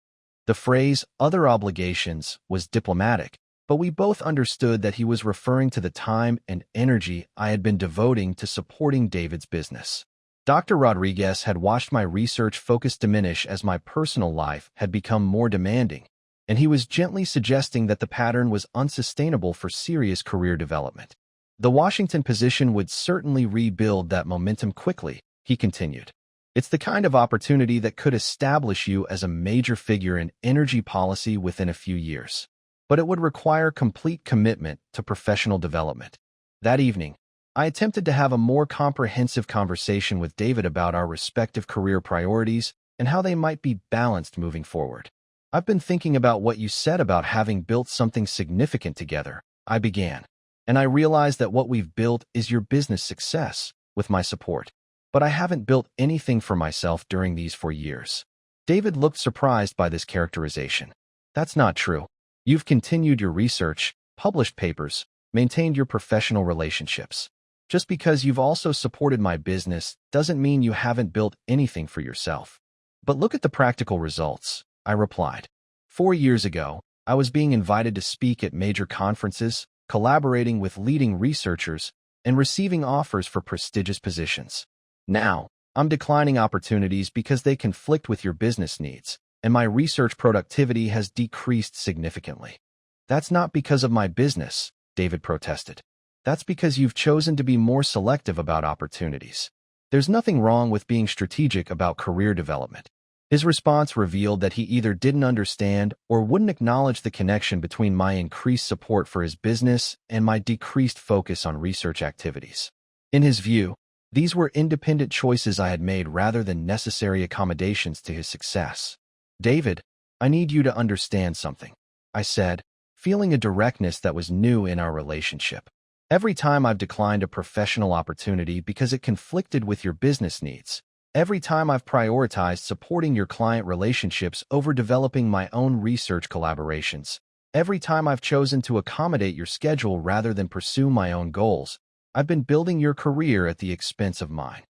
The phrase other obligations was diplomatic, but we both understood that he was referring to the time and energy I had been devoting to supporting David's business. Dr. Rodriguez had watched my research focus diminish as my personal life had become more demanding, and he was gently suggesting that the pattern was unsustainable for serious career development. The Washington position would certainly rebuild that momentum quickly, he continued. It's the kind of opportunity that could establish you as a major figure in energy policy within a few years. But it would require complete commitment to professional development. That evening, I attempted to have a more comprehensive conversation with David about our respective career priorities and how they might be balanced moving forward. I've been thinking about what you said about having built something significant together, I began, and I realized that what we've built is your business success, with my support. But I haven't built anything for myself during these 4 years. David looked surprised by this characterization. That's not true. You've continued your research, published papers, maintained your professional relationships. Just because you've also supported my business doesn't mean you haven't built anything for yourself. But look at the practical results, I replied. 4 years ago, I was being invited to speak at major conferences, collaborating with leading researchers, and receiving offers for prestigious positions. Now, I'm declining opportunities because they conflict with your business needs, and my research productivity has decreased significantly. That's not because of my business, David protested. That's because you've chosen to be more selective about opportunities. There's nothing wrong with being strategic about career development. His response revealed that he either didn't understand or wouldn't acknowledge the connection between my increased support for his business and my decreased focus on research activities. In his view, these were independent choices I had made rather than necessary accommodations to his success. David, I need you to understand something, I said, feeling a directness that was new in our relationship. Every time I've declined a professional opportunity because it conflicted with your business needs, every time I've prioritized supporting your client relationships over developing my own research collaborations, every time I've chosen to accommodate your schedule rather than pursue my own goals, I've been building your career at the expense of mine.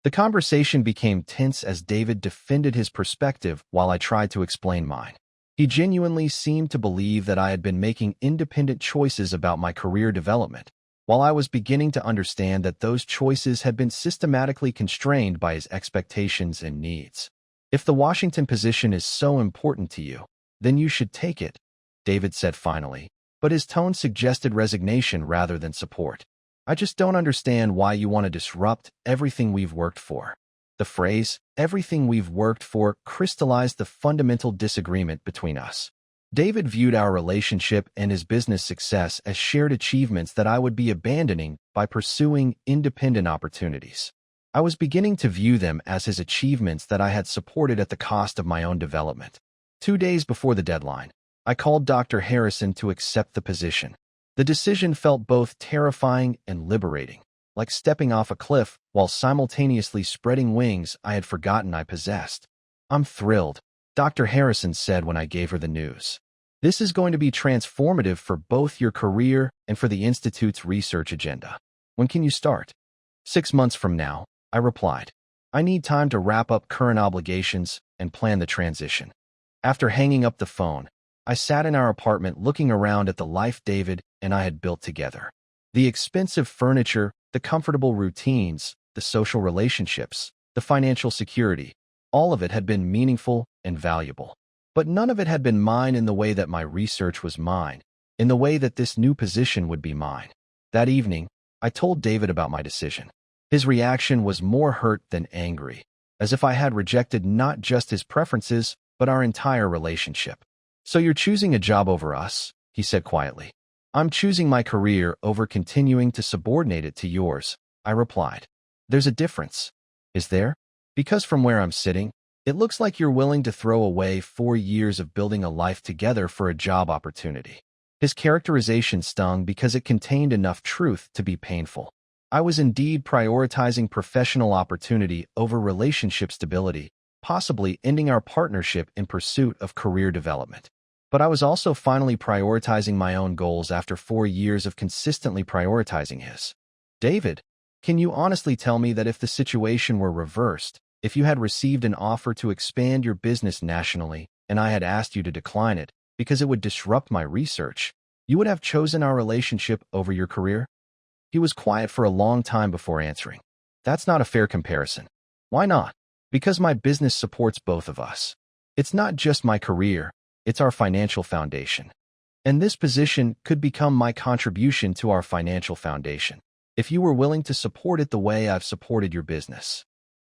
The conversation became tense as David defended his perspective while I tried to explain mine. He genuinely seemed to believe that I had been making independent choices about my career development, while I was beginning to understand that those choices had been systematically constrained by his expectations and needs. If the Washington position is so important to you, then you should take it, David said finally, but his tone suggested resignation rather than support. I just don't understand why you want to disrupt everything we've worked for. The phrase, everything we've worked for, crystallized the fundamental disagreement between us. David viewed our relationship and his business success as shared achievements that I would be abandoning by pursuing independent opportunities. I was beginning to view them as his achievements that I had supported at the cost of my own development. 2 days before the deadline, I called Dr. Harrison to accept the position. The decision felt both terrifying and liberating, like stepping off a cliff while simultaneously spreading wings I had forgotten I possessed. I'm thrilled, Dr. Harrison said when I gave her the news. This is going to be transformative for both your career and for the Institute's research agenda. When can you start? 6 months from now, I replied. I need time to wrap up current obligations and plan the transition. After hanging up the phone, I sat in our apartment looking around at the life David and I had built together. The expensive furniture, the comfortable routines, the social relationships, the financial security, all of it had been meaningful and valuable. But none of it had been mine in the way that my research was mine, in the way that this new position would be mine. That evening, I told David about my decision. His reaction was more hurt than angry, as if I had rejected not just his preferences, but our entire relationship. So you're choosing a job over us, he said quietly. I'm choosing my career over continuing to subordinate it to yours, I replied. There's a difference. Is there? Because from where I'm sitting, it looks like you're willing to throw away 4 years of building a life together for a job opportunity. His characterization stung because it contained enough truth to be painful. I was indeed prioritizing professional opportunity over relationship stability, possibly ending our partnership in pursuit of career development. But I was also finally prioritizing my own goals after 4 years of consistently prioritizing his. David, Can you honestly tell me that if the situation were reversed, if you had received an offer to expand your business nationally and I had asked you to decline it because it would disrupt my research, you would have chosen our relationship over your career? He was quiet for a long time before answering. That's not a fair comparison. Why not? Because my business supports both of us. It's not just my career, it's our financial foundation. And this position could become my contribution to our financial foundation, if you were willing to support it the way I've supported your business.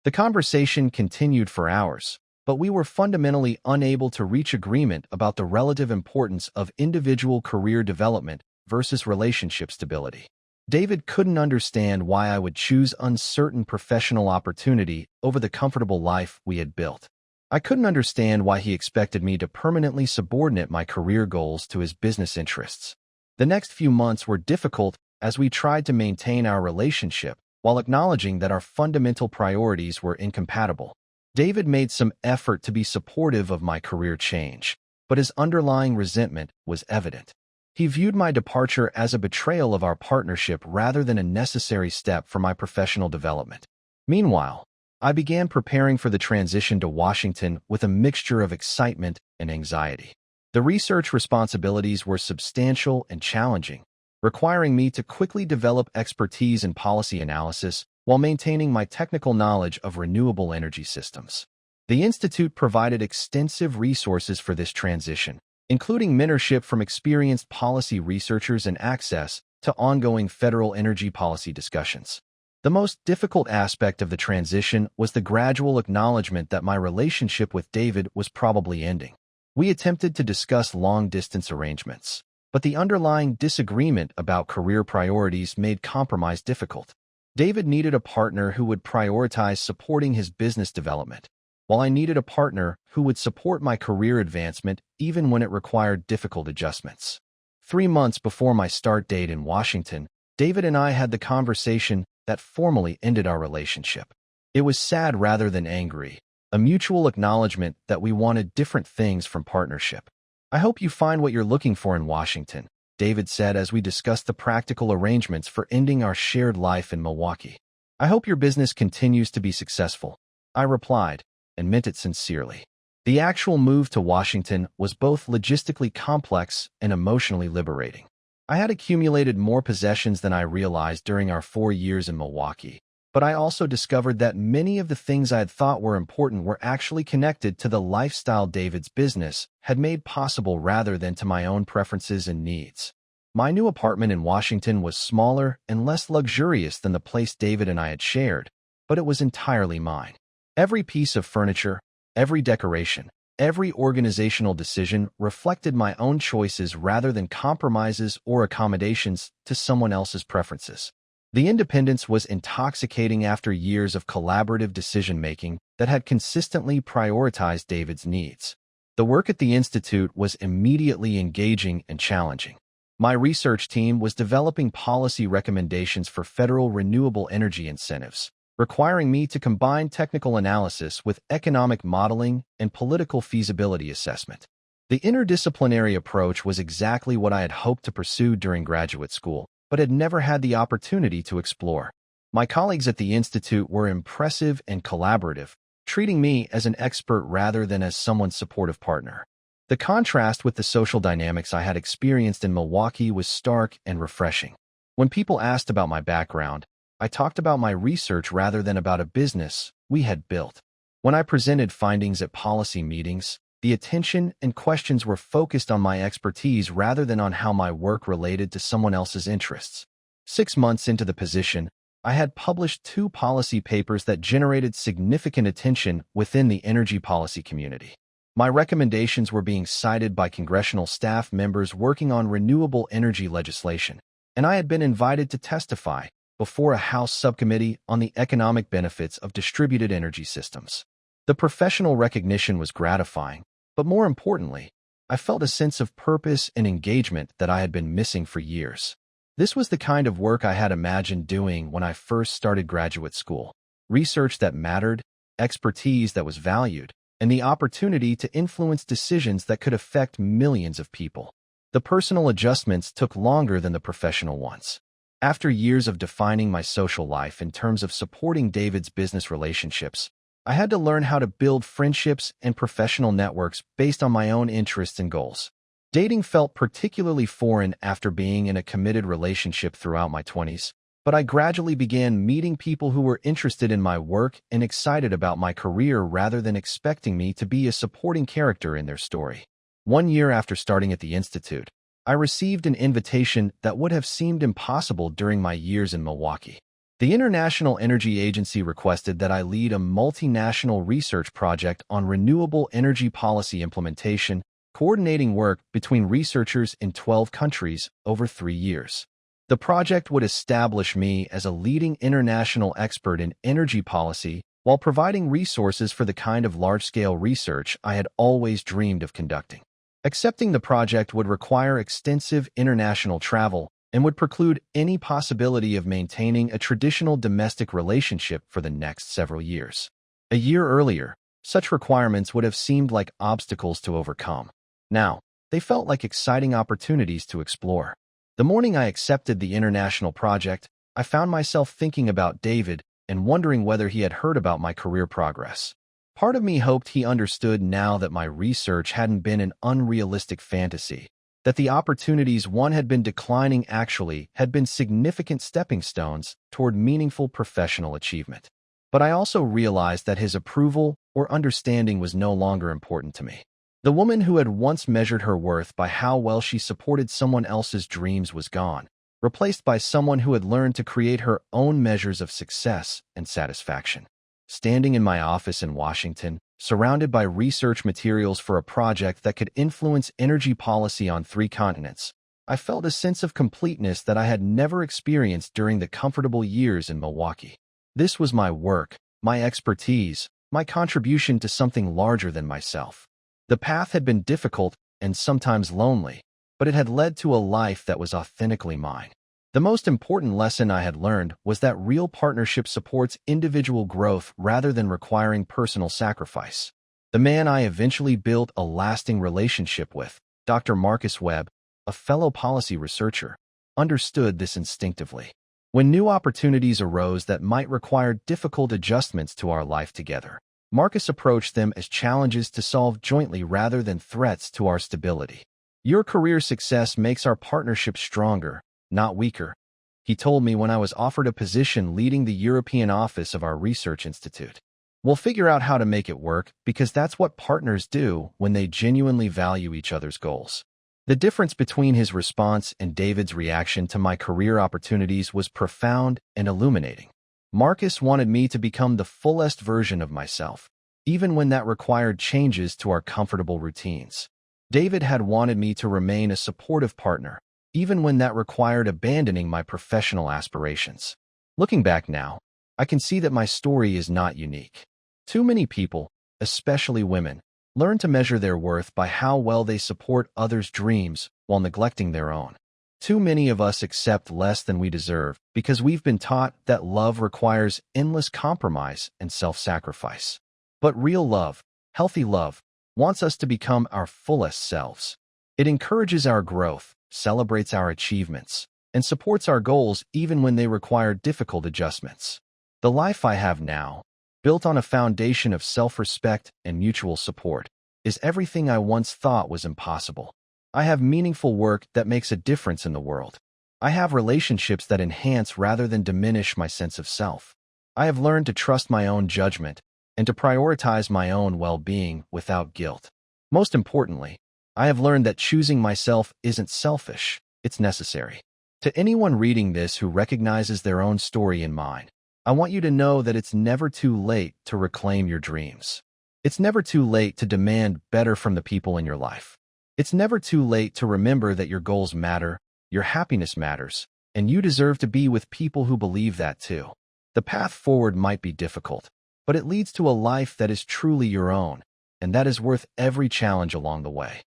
The conversation continued for hours, but we were fundamentally unable to reach agreement about the relative importance of individual career development versus relationship stability. David couldn't understand why I would choose uncertain professional opportunity over the comfortable life we had built. I couldn't understand why he expected me to permanently subordinate my career goals to his business interests. The next few months were difficult as we tried to maintain our relationship while acknowledging that our fundamental priorities were incompatible. David made some effort to be supportive of my career change, but his underlying resentment was evident. He viewed my departure as a betrayal of our partnership rather than a necessary step for my professional development. Meanwhile, I began preparing for the transition to Washington with a mixture of excitement and anxiety. The research responsibilities were substantial and challenging, requiring me to quickly develop expertise in policy analysis while maintaining my technical knowledge of renewable energy systems. The Institute provided extensive resources for this transition, including mentorship from experienced policy researchers and access to ongoing federal energy policy discussions. The most difficult aspect of the transition was the gradual acknowledgement that my relationship with David was probably ending. We attempted to discuss long-distance arrangements, but the underlying disagreement about career priorities made compromise difficult. David needed a partner who would prioritize supporting his business development, while I needed a partner who would support my career advancement even when it required difficult adjustments. 3 months before my start date in Washington, David and I had the conversation that formally ended our relationship. It was sad rather than angry, a mutual acknowledgement that we wanted different things from partnership. "I hope you find what you're looking for in Washington," David said as we discussed the practical arrangements for ending our shared life in Milwaukee. "I hope your business continues to be successful," I replied, and meant it sincerely. The actual move to Washington was both logistically complex and emotionally liberating. I had accumulated more possessions than I realized during our 4 years in Milwaukee, but I also discovered that many of the things I had thought were important were actually connected to the lifestyle David's business had made possible rather than to my own preferences and needs. My new apartment in Washington was smaller and less luxurious than the place David and I had shared, but it was entirely mine. Every piece of furniture, every decoration, every organizational decision reflected my own choices rather than compromises or accommodations to someone else's preferences. The independence was intoxicating after years of collaborative decision-making that had consistently prioritized David's needs. The work at the Institute was immediately engaging and challenging. My research team was developing policy recommendations for federal renewable energy incentives, requiring me to combine technical analysis with economic modeling and political feasibility assessment. The interdisciplinary approach was exactly what I had hoped to pursue during graduate school, but had never had the opportunity to explore. My colleagues at the Institute were impressive and collaborative, treating me as an expert rather than as someone's supportive partner. The contrast with the social dynamics I had experienced in Milwaukee was stark and refreshing. When people asked about my background, I talked about my research rather than about a business we had built. When I presented findings at policy meetings, the attention and questions were focused on my expertise rather than on how my work related to someone else's interests. 6 months into the position, I had published 2 policy papers that generated significant attention within the energy policy community. My recommendations were being cited by congressional staff members working on renewable energy legislation, and I had been invited to testify before a House subcommittee on the economic benefits of distributed energy systems. The professional recognition was gratifying, but more importantly, I felt a sense of purpose and engagement that I had been missing for years. This was the kind of work I had imagined doing when I first started graduate school: research that mattered, expertise that was valued, and the opportunity to influence decisions that could affect millions of people. The personal adjustments took longer than the professional ones. After years of defining my social life in terms of supporting David's business relationships, I had to learn how to build friendships and professional networks based on my own interests and goals. Dating felt particularly foreign after being in a committed relationship throughout my 20s, but I gradually began meeting people who were interested in my work and excited about my career rather than expecting me to be a supporting character in their story. 1 year after starting at the Institute, I received an invitation that would have seemed impossible during my years in Milwaukee. The International Energy Agency requested that I lead a multinational research project on renewable energy policy implementation, coordinating work between researchers in 12 countries over 3 years. The project would establish me as a leading international expert in energy policy while providing resources for the kind of large-scale research I had always dreamed of conducting. Accepting the project would require extensive international travel and would preclude any possibility of maintaining a traditional domestic relationship for the next several years. A year earlier, such requirements would have seemed like obstacles to overcome. Now, they felt like exciting opportunities to explore. The morning I accepted the international project, I found myself thinking about David and wondering whether he had heard about my career progress. Part of me hoped he understood now that my research hadn't been an unrealistic fantasy, that the opportunities one had been declining actually had been significant stepping stones toward meaningful professional achievement. But I also realized that his approval or understanding was no longer important to me. The woman who had once measured her worth by how well she supported someone else's dreams was gone, replaced by someone who had learned to create her own measures of success and satisfaction. Standing in my office in Washington, surrounded by research materials for a project that could influence energy policy on 3 continents, I felt a sense of completeness that I had never experienced during the comfortable years in Milwaukee. This was my work, my expertise, my contribution to something larger than myself. The path had been difficult and sometimes lonely, but it had led to a life that was authentically mine. The most important lesson I had learned was that real partnership supports individual growth rather than requiring personal sacrifice. The man I eventually built a lasting relationship with, Dr. Marcus Webb, a fellow policy researcher, understood this instinctively. When new opportunities arose that might require difficult adjustments to our life together, Marcus approached them as challenges to solve jointly rather than threats to our stability. "Your career success makes our partnership stronger, not weaker," he told me when I was offered a position leading the European office of our research institute. "We'll figure out how to make it work because that's what partners do when they genuinely value each other's goals." The difference between his response and David's reaction to my career opportunities was profound and illuminating. Marcus wanted me to become the fullest version of myself, even when that required changes to our comfortable routines. David had wanted me to remain a supportive partner, even when that required abandoning my professional aspirations. Looking back now, I can see that my story is not unique. Too many people, especially women, learn to measure their worth by how well they support others' dreams while neglecting their own. Too many of us accept less than we deserve because we've been taught that love requires endless compromise and self-sacrifice. But real love, healthy love, wants us to become our fullest selves. It encourages our growth, celebrates our achievements, and supports our goals even when they require difficult adjustments. The life I have now, built on a foundation of self-respect and mutual support, is everything I once thought was impossible. I have meaningful work that makes a difference in the world. I have relationships that enhance rather than diminish my sense of self. I have learned to trust my own judgment and to prioritize my own well-being without guilt. Most importantly, I have learned that choosing myself isn't selfish, it's necessary. To anyone reading this who recognizes their own story in mine, I want you to know that it's never too late to reclaim your dreams. It's never too late to demand better from the people in your life. It's never too late to remember that your goals matter, your happiness matters, and you deserve to be with people who believe that too. The path forward might be difficult, but it leads to a life that is truly your own, and that is worth every challenge along the way.